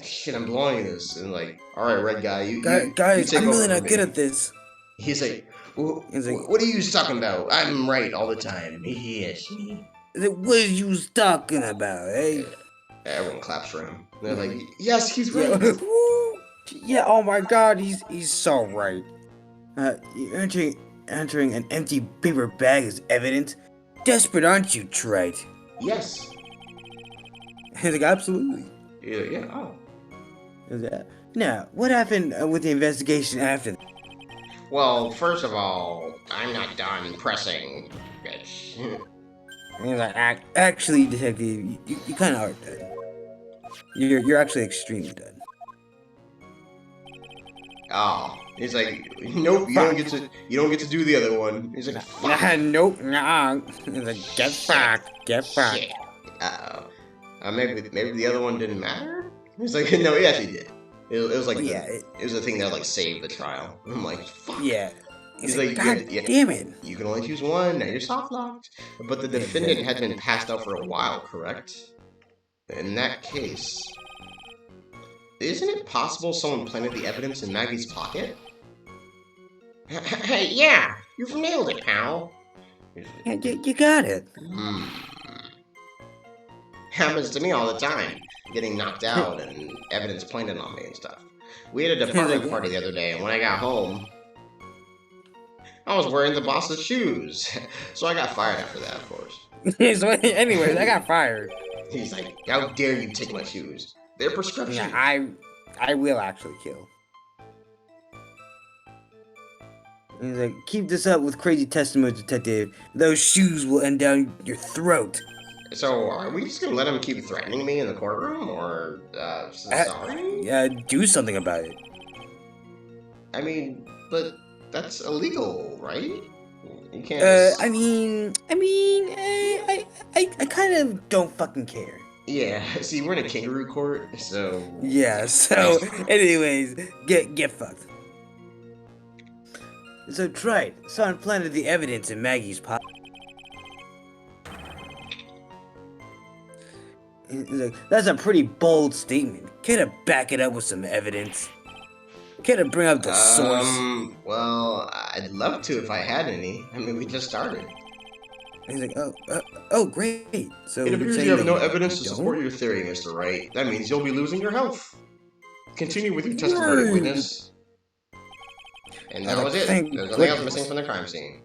shit. I'm blowing this, and like, all right, red guy, you Guys, take I'm really over for not good me. at this. He's like, He's like, what are you talking about? I'm right all the time. Yes. what are you talking about, eh? Everyone claps for him. They're like, yes, he's Yeah, right. woo! Yeah, oh my god, he's so right. Entering an empty paper bag is evidence. Desperate, aren't you, Trite? Yes. He's like, absolutely. Yeah. Oh. Now, what happened with the investigation after that? Well, first of all, I'm not done pressing. Bitch. He's like, actually, detective, you kind of are done. You're actually extremely done. Oh, he's like, nope, you don't get to do the other one. He's like, fuck. Nope, nah. He's like, get fucked, get fucked. Shit. Maybe the other one didn't matter. He's like, no, he actually did. It was like it was a thing that like saved the trial. I'm like, fuck. Yeah. He's like, God damn it. You can only choose one. Now you're soft locked. But the defendant had been passed out for a while, correct? In that case, isn't it possible someone planted the evidence in Maggie's pocket? Hey, yeah, you've nailed it, pal. Yeah, you got it. Happens to me all the time. Getting knocked out and evidence planted on me and stuff. We had a department party the other day, and when I got home, I was wearing the boss's shoes. So I got fired after that, of course. So, anyways, I got fired. He's like, how dare you take my shoes? They're prescription. Yeah, I will actually kill. He's like, keep this up with crazy testimony, detective. Those shoes will end down your throat. So, are we just gonna let him keep threatening me in the courtroom, or, sorry? Yeah, do something about it. I mean, but that's illegal, right? You can't just... I kind of don't fucking care. Yeah, see, we're in a kangaroo court, so... Yeah, so, anyways, get fucked. So, Trite, someone planted the evidence in Maggie's pocket. Like, that's a pretty bold statement. Can't I back it up with some evidence? Can't I bring up the source? Well, I'd love to if I had any. I mean, we just started. He's like, oh, great. So it appears you have no evidence to support your theory, Mr. Wright. That means you'll be losing your health. Continue with your testimony, witness. And that was it. There's nothing else missing from the crime scene.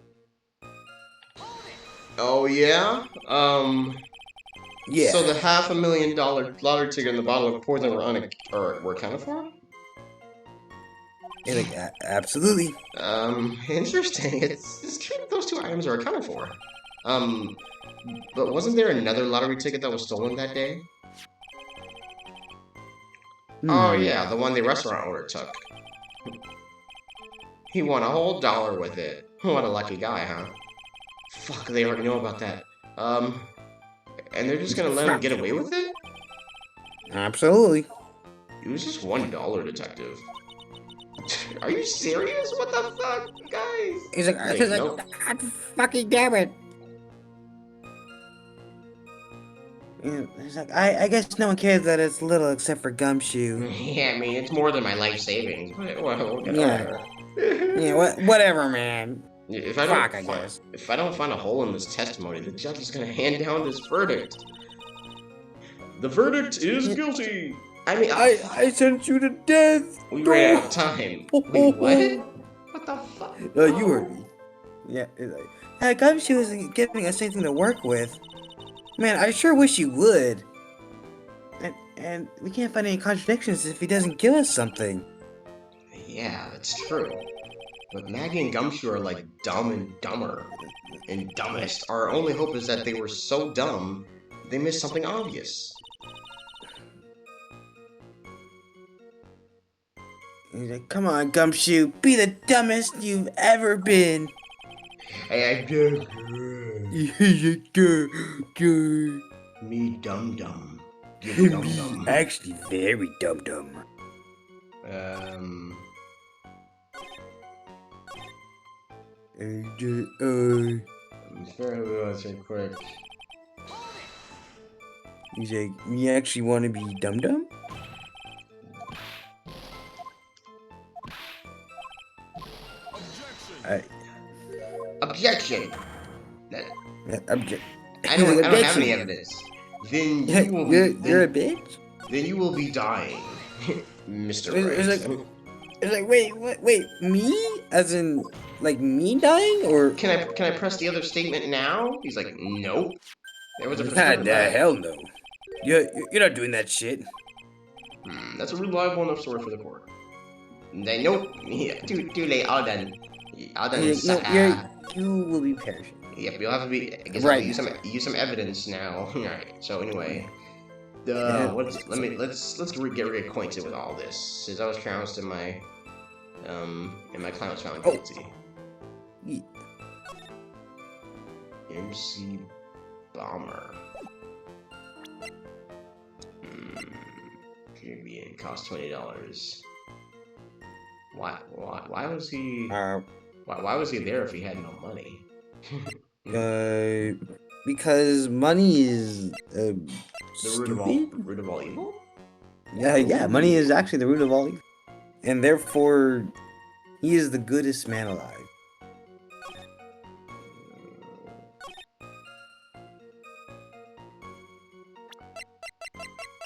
Oh, yeah? Yeah. So the $500,000 lottery ticket and the bottle of poison were accounted for? Yeah, like, absolutely. Interesting. It's true that those two items are accounted for. But wasn't there another lottery ticket that was stolen that day? Oh yeah, the one the restaurant owner took. He won a whole $1 with it. What a lucky guy, huh? Fuck, they already know about that. And they're just gonna let him get away with it? Absolutely. It was just $1, detective. Are you serious? What the fuck, guys? He's like, Nope. God fucking damn it. He's like, I guess no one cares that it's little except for Gumshoe. Yeah, I mean, it's more than my life savings. Whatever, man. If I don't find a hole in this testimony, the judge is gonna hand down this verdict. The verdict is guilty. I mean, I sent you to death. We ran out of time. Wait, what? What the fuck? You heard me. Yeah, it's like, Gumshoe isn't giving us anything to work with. Man, I sure wish he would. And we can't find any contradictions if he doesn't give us something. Yeah, that's true. But Maggie and Gumshoe are like dumb and dumber. And dumbest. Our only hope is that they were so dumb, they missed something obvious. He's like, come on, Gumshoe, be the dumbest you've ever been. Hey, He's like, duh. me dum-dum. Me actually very dum-dum. I'm fairly well say quick. He's like, you actually want to be dum-dum? Objection! Object. I don't have any evidence. Then you will you're a bitch? Then you will be dying, Mr. Wright. It's like, wait, me? As in, like, me dying? Or... Can I press the other statement now? He's like, nope. There was a God, hell no. You're not doing that shit. That's a reliable enough story for the court. They nope. Yeah, too late. All done. All done. You will be perishing. Yep, you'll have to be. I guess right. I'll use some evidence now. All right. So anyway, let's get reacquainted with all this. Since I was trounced in my client was found guilty. Yeah. MC Bomber. Caribbean cost $20. Why was he? Why was he there if he had no money? Because money is the root of all evil. Yeah, money is actually the root of all evil, and therefore, he is the goodest man alive.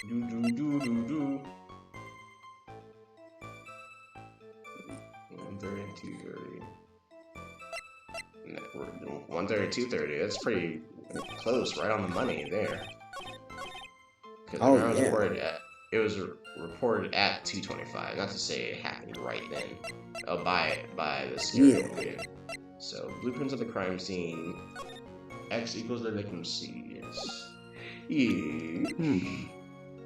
Do. 130 and 230. 130, 230. That's pretty close, right on the money there. Because it was reported at 225. Not to say it happened right then. By the scary movie. So blueprints of the crime scene. X equals the victim C. Yes.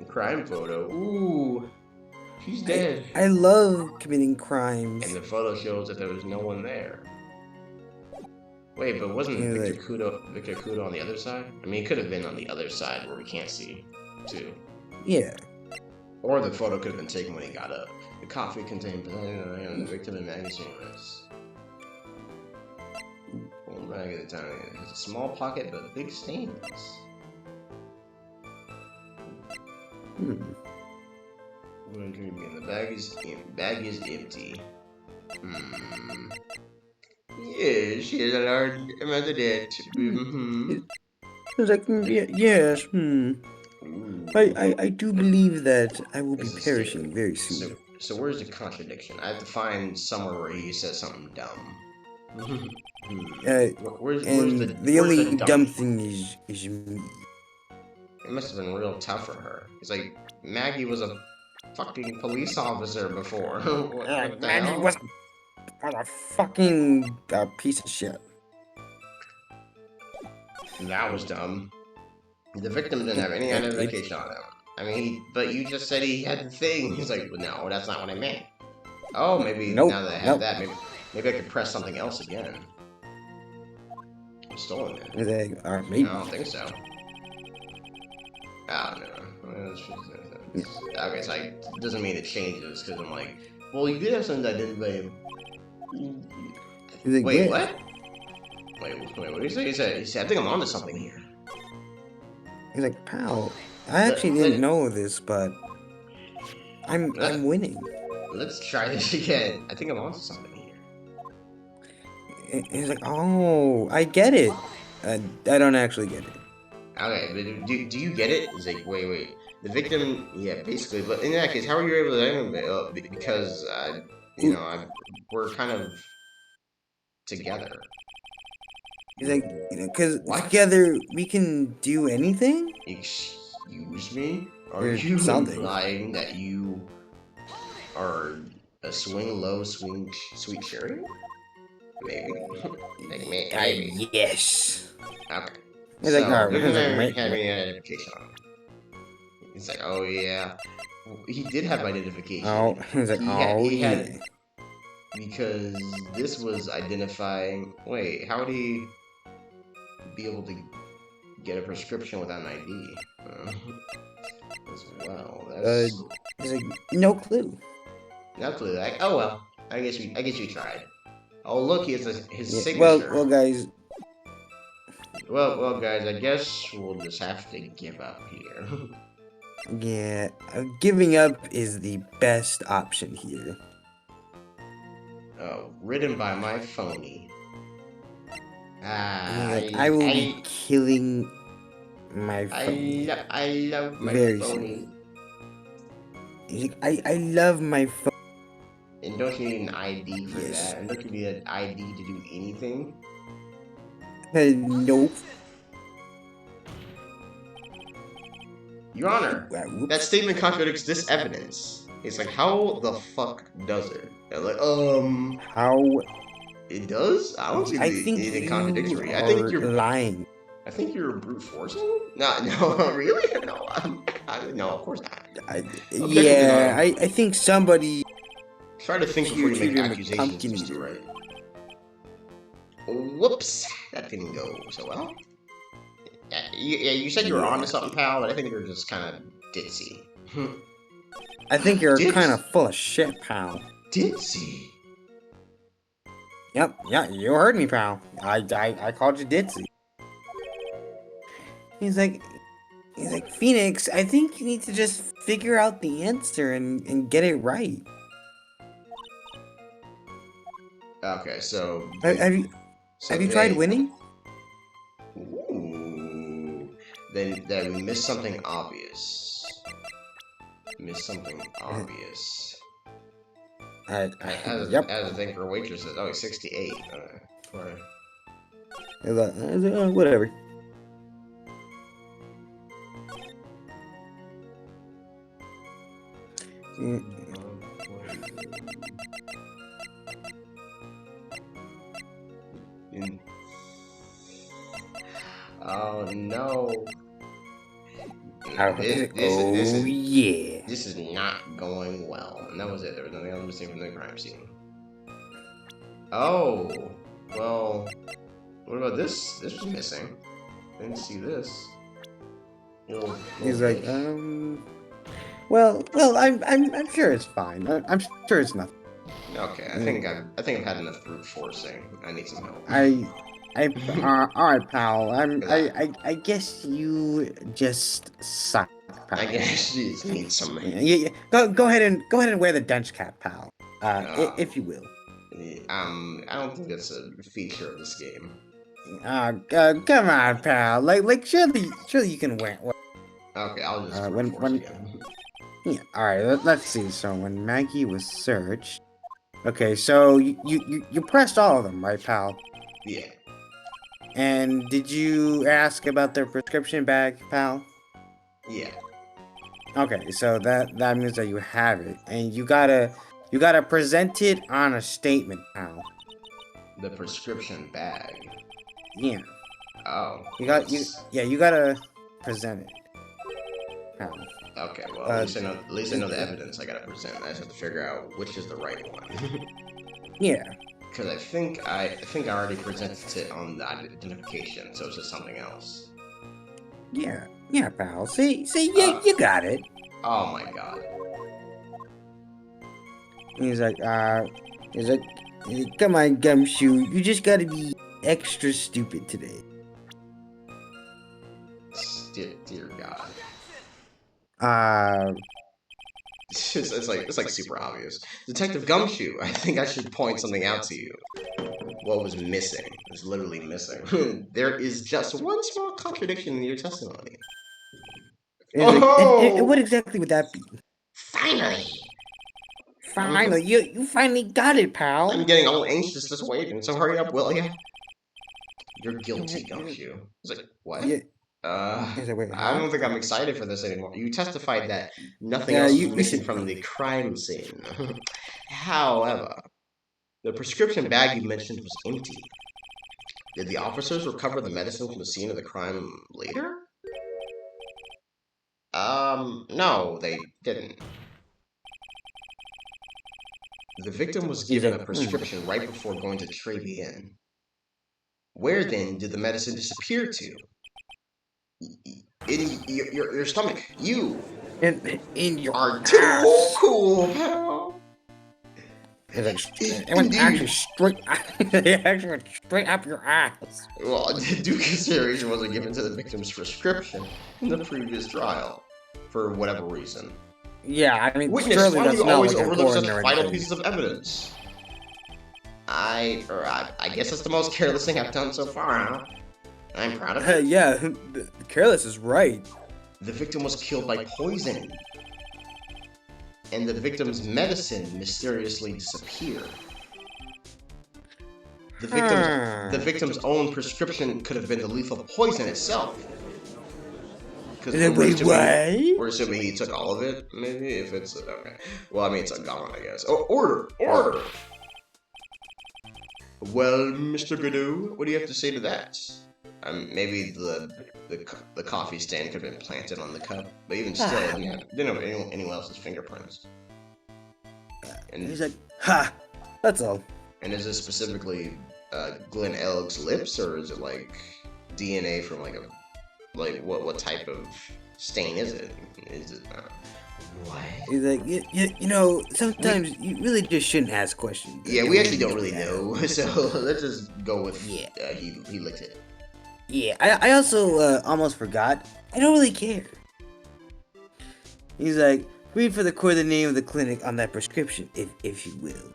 Crime photo. Ooh. She's dead. I love committing crimes. And the photo shows that there was no one there. Wait, but wasn't Victor Kudo on the other side? I mean, it could have been on the other side where we can't see, too. Yeah. Or the photo could have been taken when he got up. The coffee contained the victim and magazine risk. One bag at a time. It's a small pocket, but big stains. The bag is empty. Yes, she is a large amount of debt. It's like, yes. I do believe that I will be perishing very soon. So where's the contradiction? I have to find somewhere where he says something dumb. Where's the only dumb thing is me. It must have been real tough for her. It's like Maggie was a fucking police officer before. Maggie was a fucking piece of shit. That was dumb. The victim didn't have any identification on him. I mean, but you just said he had the thing. He's like, no, that's not what I meant. Oh, maybe now that I have that, maybe I could press something else again. I'm stolen it. Maybe. I don't think so. Oh, no. Okay, so it doesn't mean it changes, because I'm like, well, you did have something that didn't play him. Wait, what? Wait, what did he say? He said, I think I'm onto something here. He's like, pal, I actually didn't know this, but I'm winning. Let's try this again. I think I'm onto something here. He's like, oh, I get it. I don't actually get it. Okay, but do you get it? He's like, wait. The victim, yeah, basically. But in that case, how are you able to animate? Because, we're kind of together. He's like, because together we can do anything? Excuse me? Are you implying that you are a swing low, sweet cherry? Maybe. Maybe. Yes. Okay. He's like, having an identification on him. He's like, oh yeah. He did have identification. Oh, he's like, oh He yeah. had, because this was identifying. Wait, how would he be able to get a prescription without an ID? As well, that's He's like, no clue. not clear. Like, oh well, I guess you tried. Oh look, he has his Yeah, signature. guys. Well, guys, I guess we'll just have to give up here. Yeah, giving up is the best option here. Written by my phony. I will be killing my phone. I love my Very phony. soon. I love my phone. And don't you need an ID for Yes. that? And don't you need an ID to do anything? Nope. Your Honor, that statement contradicts this evidence. It's like, how the fuck does it? Like, How? It does? I don't see anything contradictory. I think you're lying. I think you're brute forcing? No, really? No, no, of course not. I think somebody. Try to think before you make accusations, Mr. Wright. Whoops, that didn't go so well. Yeah, you said you were onto something, pal, but I think you're just kind of ditzy. I think you're kind of full of shit, pal. Ditzy? Yep, yeah, you heard me, pal. I called you ditzy. He's like, Phoenix, I think you need to just figure out the answer and get it right. Okay, so Have you tried winning? Ooh, then we missed something obvious. As a thing for waitresses. Oh, 68. Whatever. Oh no. This is not going well. And that was it. There was nothing else missing from the crime scene. Oh, well, what about this? This was missing. Didn't see this. He's like, well, I'm sure it's fine. I'm sure it's nothing. Okay, I think I've had enough brute forcing. I need some help. All right, pal. I guess you just suck, pal. I guess you just need some. Yeah. Go ahead and wear the dunce cap, pal. If you will. I don't think that's a feature of this game. Come on, pal. Like surely you can wear. Okay, I'll just when yeah. All right. Let's see. So when Maggie was searched. Okay, so you pressed all of them, right, pal? Yeah. And did you ask about their prescription bag, pal? Yeah. Okay, so that means that you have it, and you gotta present it on a statement, pal. The prescription bag. Yeah. Oh. You gotta present it, pal. Okay, well, at least I know the evidence I gotta present. I just have to figure out which is the right one. Yeah. Because I think I already presented it on the identification, so it's just something else. Yeah, pal. See, you got it. Oh my god. He's like, come on, Gumshoe, you just gotta be extra stupid today. Dear God. It's like super obvious. Detective Gumshoe, I think I should point something out to you. What was missing? It's literally missing. There is just one small contradiction in your testimony. Oh! And what exactly would that be? Finally! You finally got it, pal. I'm getting all anxious just waiting, so hurry up, will ya? You're guilty, Gumshoe. It's like, what? Yeah. I don't think I'm excited for this anymore. You testified that nothing else was missing from the crime scene. However, the prescription bag you mentioned was empty. Did the officers recover the medicine from the scene of the crime later? No, they didn't. The victim was He's given like, a prescription right before going to trade the inn. Where then did the medicine disappear to? In your stomach. You in your are too ass. cool, pal. He's like, it went Indeed. actually straight. It actually went straight up your ass. Well, due consideration wasn't given to the victim's prescription in the previous trial, for whatever reason. Yeah, I mean, Witness, surely why do that's you not always like a overlook such coroner or vital anything. pieces of evidence? I guess that's the most careless thing I've done so far, huh? I'm proud of it. Yeah, careless is right. The victim was killed by poison, and the victim's medicine mysteriously disappeared. The victim's own prescription could have been the lethal poison itself. Because we're assuming he took all of it, maybe, if it's, okay. Well, I mean, it's gone, I guess. Oh, order! Well, Mr. Godot, what do you have to say to that? Maybe the coffee stand could have been planted on the cup, but even still, it didn't have anyone else's fingerprints. And he's like, ha! That's all. And is this specifically Glenn Elg's lips, or is it like DNA from what type of stain is it? Is it what? He's like, you know, sometimes you really just shouldn't ask questions. Yeah, we actually don't really know, so let's just go with he licked it. Yeah, I also almost forgot. I don't really care. He's like, read for the court the name of the clinic on that prescription, if you will.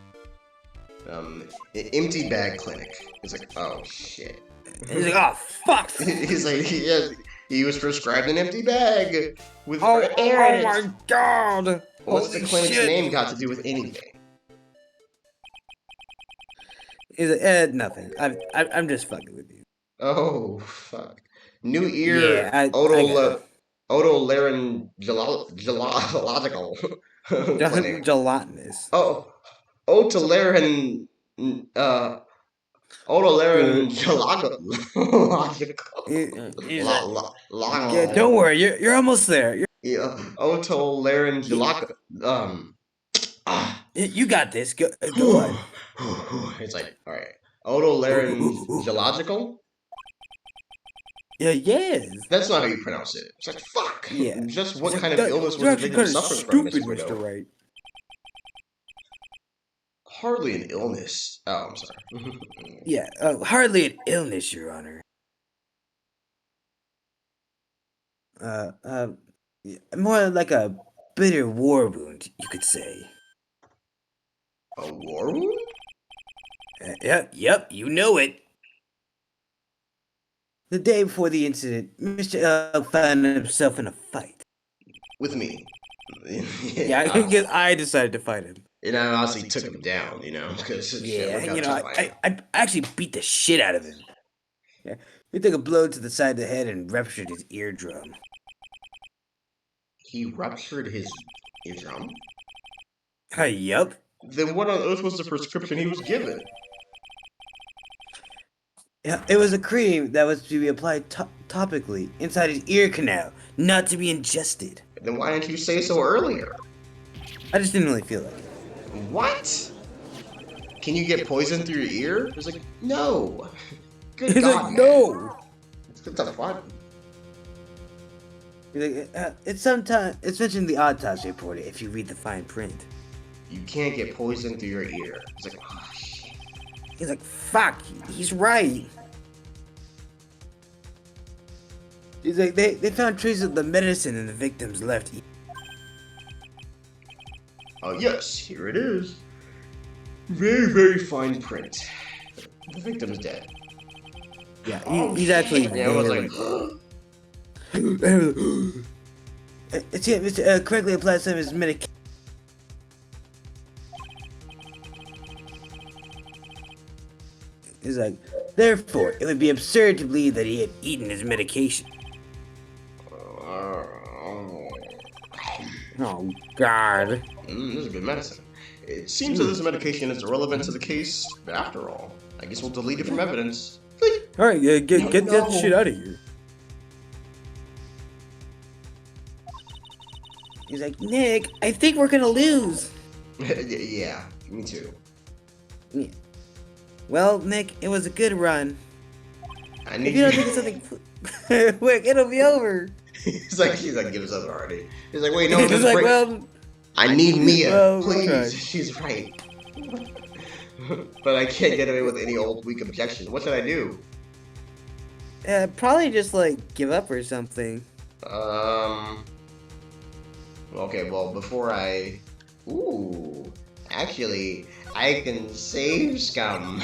Empty bag clinic. He's like, oh shit. He's like, oh fuck. He's like, yeah, he was prescribed an empty bag with oh air in it. My god. What's the clinic's name got to do with anything? He's like, nothing. I'm just fucking with you. Oh fuck. New ear. Yeah, Otolaryngological clinic. Gelatinous. Oh, otolaryng. Otolaryngological. Yeah, don't worry. You're almost there. Yeah, otolaryngological. You got this. Go on. It's like, all right. Otolaryngological? Yeah, yes. That's not how you pronounce it. It's like, fuck. Yeah. Just what kind of illness was the victim suffering from, Mr. Wright? Hardly an illness. Oh, I'm sorry. Yeah, hardly an illness, Your Honor. More like a bitter war wound, you could say. A war wound? Yep, you know it. The day before the incident, Mr. L found himself in a fight. With me. Yeah, because I decided to fight him. And I honestly took him down, you know, because I actually beat the shit out of him. Yeah, he took a blow to the side of the head and ruptured his eardrum. He ruptured his eardrum? Yup. Then what on earth was the prescription he was given? Yeah, it was a cream that was to be applied topically inside his ear canal, not to be ingested. Then why didn't you say so earlier? I just didn't really feel like it. What? Can you get poison through your ear? It's like, no. Good He's God, like, no. What the fuck? He's like, it's mentioned in the autopsy report if you read the fine print. You can't get poison through your ear. It's like, oh shit. He's like, fuck, he's right. He's like, they found traces of the medicine in the victim's left ear. Oh yes, here it is. Very, very fine print. The victim's dead. Yeah, he's actually. Yeah, I was like. It's correctly applied some of his medication. He's like, therefore, it would be absurd to believe that he had eaten his medication. Oh, God. This is good medicine. It seems that this medication is irrelevant to the case, but after all, I guess we'll delete it from evidence. Alright, get that shit out of here. He's like, Nick, I think we're gonna lose. Yeah, me too. Yeah. Well, Nick, it was a good run. I If need you you. don't think of something quick, it'll be over. He's like, gives up already. He's like, wait, no, He's just like, break. well, I need Mia, well, we please. tried. She's right. But I can't get away with any old weak objection. What should I do? Probably just like give up or something. Um. Okay, well, before I. Ooh. Actually, I can save scum.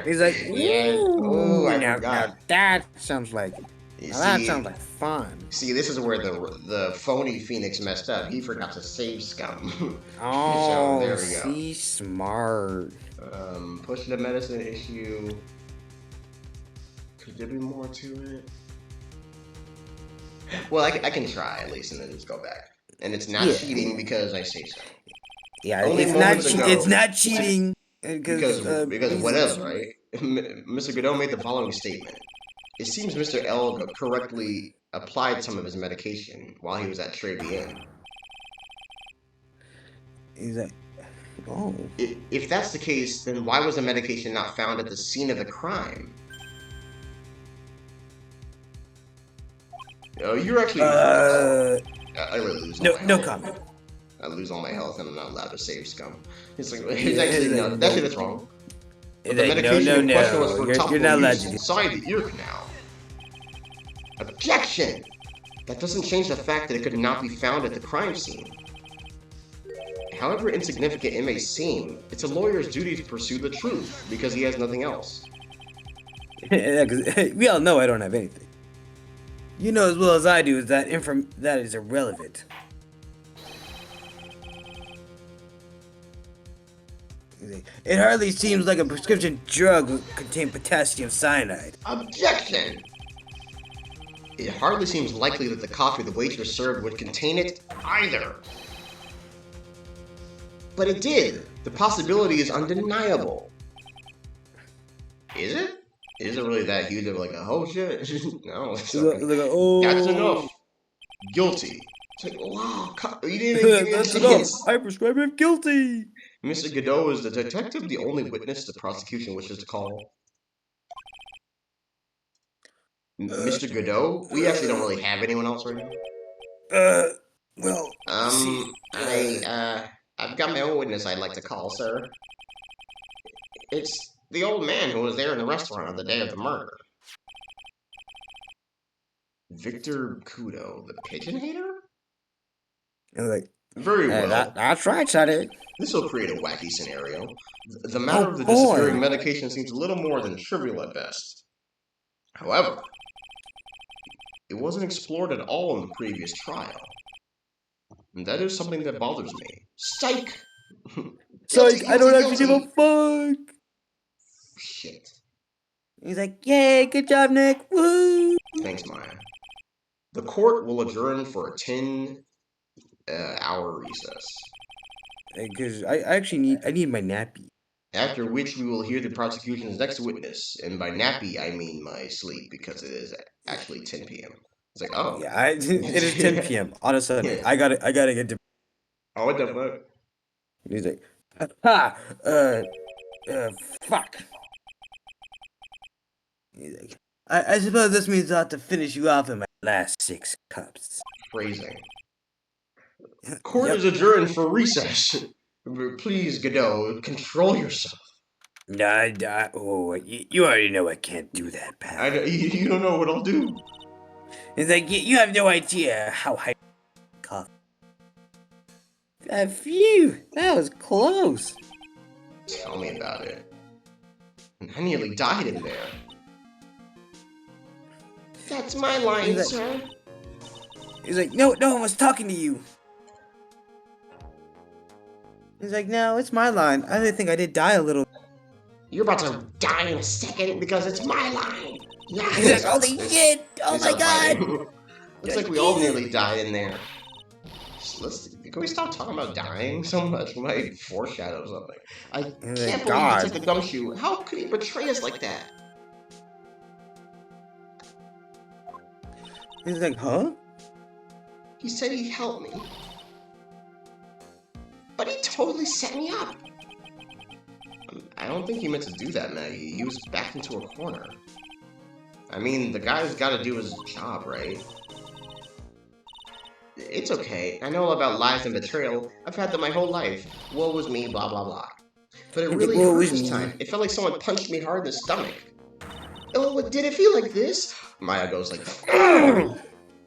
He's like, Yeah. Oh, ooh, I now forgot. that sounds like, You now that see, sounds like fun. see, this is where the phony Phoenix messed up. He forgot to save scum. So Oh, there we go. see, smart. Push the medicine issue. Could there be more to it? Well, I can try at least, and then just go back. And it's not Yeah. cheating because I say so. Yeah, Only it's not moments ago. it's not cheating Because what else, right? Mr. Godot made the following statement. It seems Mr. L correctly applied some of his medication while he was at Trevi Inn. He's like, oh. If that's the case, then why was the medication not found at the scene of the crime? Oh, you're actually. I really lose all my health. No comment. I lose all my health and I'm not allowed to save scum. It's like, it's Yeah, actually, it's no, like, that's wrong. But it's the like, medication in question was for you're topical not allowed use to do. inside the ear canal. Objection! That doesn't change the fact that it could not be found at the crime scene. However insignificant it may seem, it's a lawyer's duty to pursue the truth, because he has nothing else. Yeah, 'cause we all know I don't have anything. You know as well as I do is that that is irrelevant. It hardly seems like a prescription drug would contain potassium cyanide. Objection! It hardly seems likely that the coffee the waitress served would contain it either. But it did. The possibility is undeniable. Is it? Is it really that huge of like a oh shit? No, it's okay. Oh, That's enough. Guilty. It's like, wow, you didn't even give me a that's chance. enough. I prescribe him guilty. Mr. Godot, is the detective the only witness the prosecution wishes to call? Mr. Godot? We actually don't really have anyone else right now. Well, I've got my own witness I'd like to call, sir. It's the old man who was there in the restaurant on the day of the murder. Victor Kudo, the pigeon hater? like, Very well. That's right, Sonny. This will create a wacky scenario. The matter of the disappearing medication seems a little more than trivial at best. However, it wasn't explored at all in the previous trial. And that is something that bothers me. Psych! Psych, I don't actually give a fuck! Shit. He's like, yay, good job, Nick, woo! Thanks, Maya. The court will adjourn for a 10-hour recess. Because I actually need my nappy. After which we will hear the prosecution's next witness. And by nappy, I mean my sleep, because it is actually 10 p.m. It's like, oh. Yeah, it is 10 p.m. on a Sunday. Yeah. I gotta get to... Oh, what the fuck? He's like, ha! Fuck. He's like, I suppose this means I'll have to finish you off in my last 6 cups. Phrasing. Court is adjourned for recess. Please, Godot, control yourself. Nah, oh, you already know I can't do that, pal. You don't know what I'll do. It's like, you have no idea how high coffee. Phew, that was close. Tell me about it. I nearly died in there. That's my line, sir. He's like, no one was talking to you. He's like, no, it's my line. I really think I did die a little. You're about to die in a second because it's my line. Yeah. He's like, holy shit! Oh my god! Looks like we all nearly died in there. Can we stop talking about dying so much? We might foreshadow something. I can't believe he took the gumshoe. How could he betray us like that? He's like, huh? He said he'd help me. but he totally set me up. I don't think he meant to do that, Maggie. He was backed into a corner. I mean, the guy's gotta do his job, right? It's okay. I know all about lies and betrayal. I've had them my whole life. Woe was me, blah blah blah. But it really hurt this time. It felt like someone punched me hard in the stomach. Oh, did it feel like this? Maya goes like, I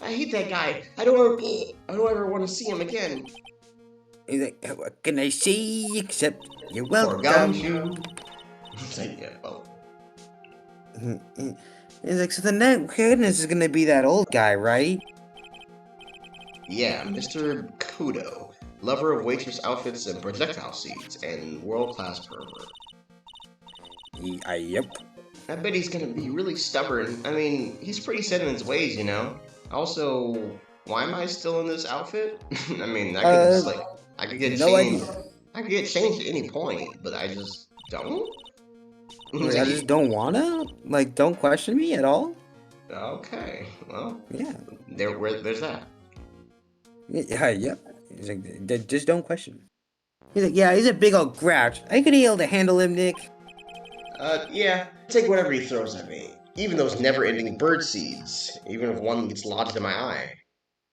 hate that guy. I don't ever want to see him again. He's like, what can I say except you're Or welcome. gumshoe. He's like, yeah, well. He's like, so the next witness is gonna be that old guy, right? Yeah, Mr. Kudo, lover of waitress outfits and projectile seeds, and world-class pervert. Yep. I bet he's gonna be really stubborn. I mean, he's pretty set in his ways, you know? Also, why am I still in this outfit? I mean, I could just, like, I could get changed. I could get changed at any point, but I just don't? Like, I just don't wanna? Like, don't question me at all? Okay, well, yeah. There's that. Yep. He's like, just don't question me. He's like, yeah, he's a big old grouch. Are you gonna be able to handle him, Nick? Yeah. Take whatever he throws at me. Even those never-ending bird seeds. Even if one gets lodged in my eye.